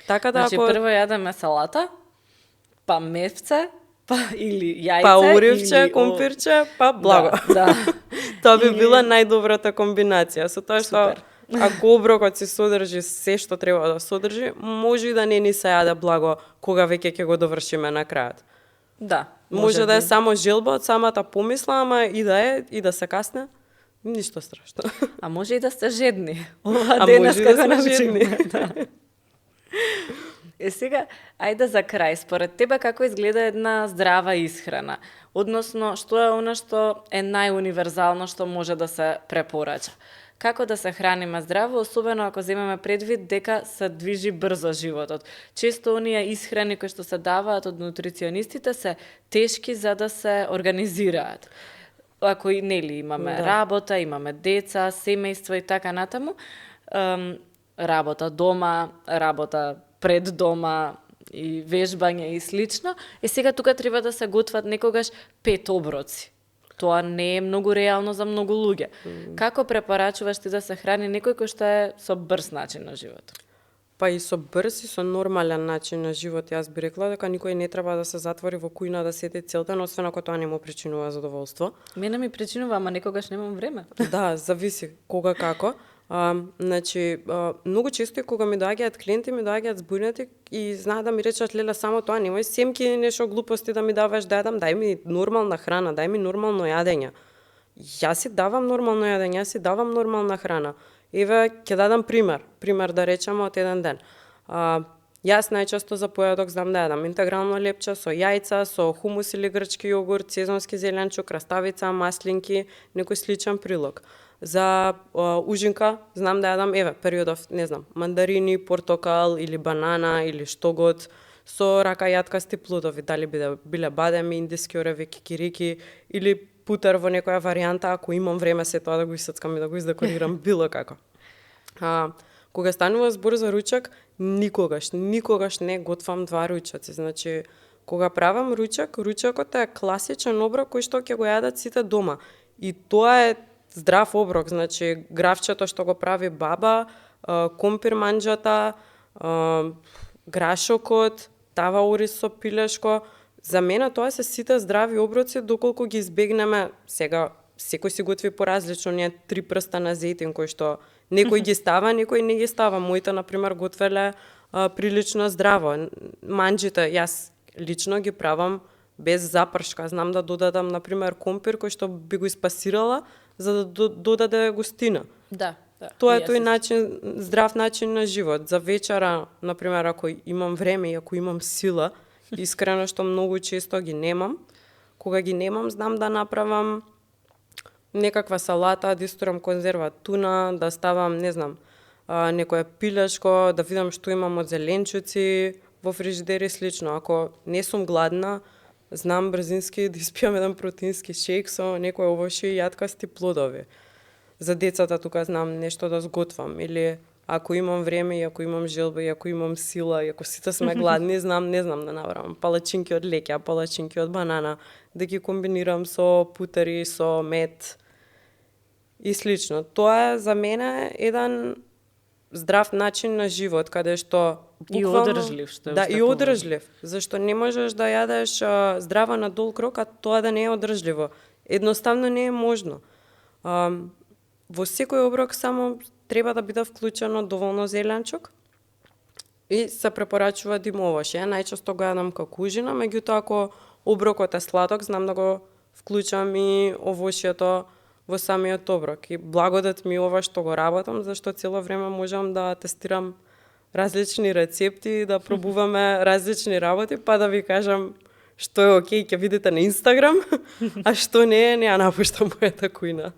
Така да, Значи, ако прво јадеме салата, па мефце, па или јајце, па уривче, или компирче, па благо. Да. Тоа би била најдобрата комбинација. Со тоа што Супер. ако оброкот си содржи се што треба да содржи, може и да не ни се јаде благо кога веќе ќе го довршиме на крајот. Да. Може да е би. само желба од самата помисла, ама и да се касне, ништо страшно. А може и да сте жедни. Ова А денес може и да како сме научивме. жедни. Да. Сега, ајде за крај, според тебе како изгледа една здрава исхрана? Односно, што е она што е најуниверзално што може да се препорача? Како да се храниме здраво, особено ако земеме предвид дека се движи брзо животот. Често оние исхрани кои што се даваат од нутриционистите се тешки за да се организираат. Ако и нели имаме работа, имаме деца, семејство и така натаму, работа дома, работа пред дома и вежбање и слично, сега тука треба да се готват некогаш 5 оброци. Тоа не е многу реално за многу луѓе. Како препорачуваш ти да се храни некој кој што е со брз начин на живот? Па и со брз и со нормален начин на живот, јас би рекла дека никој не треба да се затвори во кујна да седи цел ден, освен ако тоа не му причинува задоволство. Мене ми причинува, ама некогаш немам време. Да, зависи кога како. Значи, многу често и кога ми доаѓаат клиенти, ми доаѓаат збунети и знаат да ми речат, леле, само тоа, немој семки нешто глупости да ми даваш да јадам, дај ми нормална храна, дај ми нормално јадење. Јас си давам нормално јадење, јас си давам нормална храна. Еве, ќе дадам пример да речеме од еден ден. Јас најчесто за појадок знам да јадам интегрално лепче со јајца, со хумус или грчки јогурт, сезонски зеленчук, краставица, маслинки, некој сличен прилог. За ужинка знам да јадам, еве, периодов, не знам, мандарини, портокал или банана или што год, со рака јаткасти плодови, дали биле бадеми, индиски ореви, кикирики или путер во некоја варијанта, ако имам време се тоа да го исцкам и да го издекорирам било како. Кога станува збор за ручак, никогаш не готвам 2 ручаци. Значи, кога правам ручак, ручакот е класичен оброк кој што ќе го јадат сите дома. И тоа е здрав оброк, значи гравчето што го прави баба, компир манџата, грашокот, тава ориз со пилешко. За мене тоа се сите здрави оброци доколку ги избегнеме. Сега секој си готви поразлично, ние 3 прста на зејтин кој што некој ги става, некој не ги става. Моите на пример готвеле прилично здраво. Манџите јас лично ги правам без запршка. Знам да додадам на пример компир кој што би го испасирала за да додаде густина. Да. Тоа е тој начин, здрав начин на живот. За вечера, на пример, ако имам време и ако имам сила, искрено што многу често ги немам, кога ги немам, знам да направам некаква салата, да исторам конзерва туна, да ставам, не знам, некое пилешко, да видам што имам од зеленчуци во фрижидер и слично. Ако не сум гладна, знам брзински да испијам еден протеински шејк со некои овошји и јаткасти плодови. За децата тука знам нешто да сготвам, или ако имам време и ако имам желба и ако имам сила и ако сите сме гладни, знам, не знам да направам палачинки од леќа, палачинки од банана, да ги комбинирам со путери, со мед и слично. Тоа е за мене еден здрав начин на живот, каде што буквално... И одржлив, што е да, и одржлив, зашто не можеш да јадеш здрава на дол крок, а тоа да не е одржливо. Едноставно не е можно. Во секој оброк само треба да биде вклучено доволно зеленчук и се препорачува димовош. Ја најчесто го јадам како ужина, меѓутоа ако оброкот е сладок, знам да го вклучам и овошјето во самиот оброк. И благодат ми ова што го работам, зашто цело време можам да тестирам различни рецепти, да пробуваме различни работи, па да ви кажам што е окей, ќе видите на Инстаграм, а што не е, не ја напуштам мојата кујна.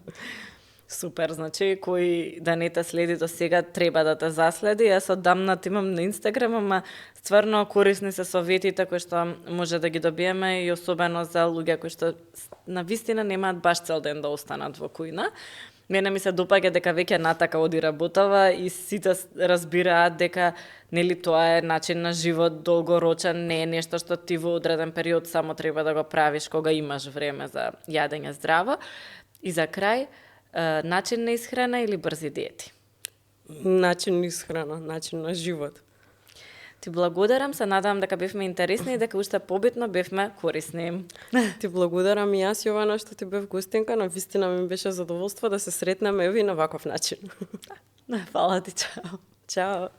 Супер, значи кој да не те следи до сега треба да те заследи. Јас одамна те имам на Инстаграм, ама стварно корисни се советите кои што може да ги добиеме и особено за луѓе кои што на вистина немаат баш цел ден да останат во кујна. Мене ми се допаѓа дека веќе натака оди работава и сите разбираат дека нели тоа е начин на живот долгорочен, не е нешто што ти во одреден период само треба да го правиш кога имаш време за јадење здраво. И за крај, начин на исхрана или брзи диети? Начин на исхрана, начин на живот. Ти благодарам, се надевам дека бевме интересни и дека уште побитно бевме корисни. Ти благодарам и јас, Јована, што ти бев гостинка. На вистина ми беше задоволство да се сретнеме и на ваков начин. Фала ти, чао. Чао.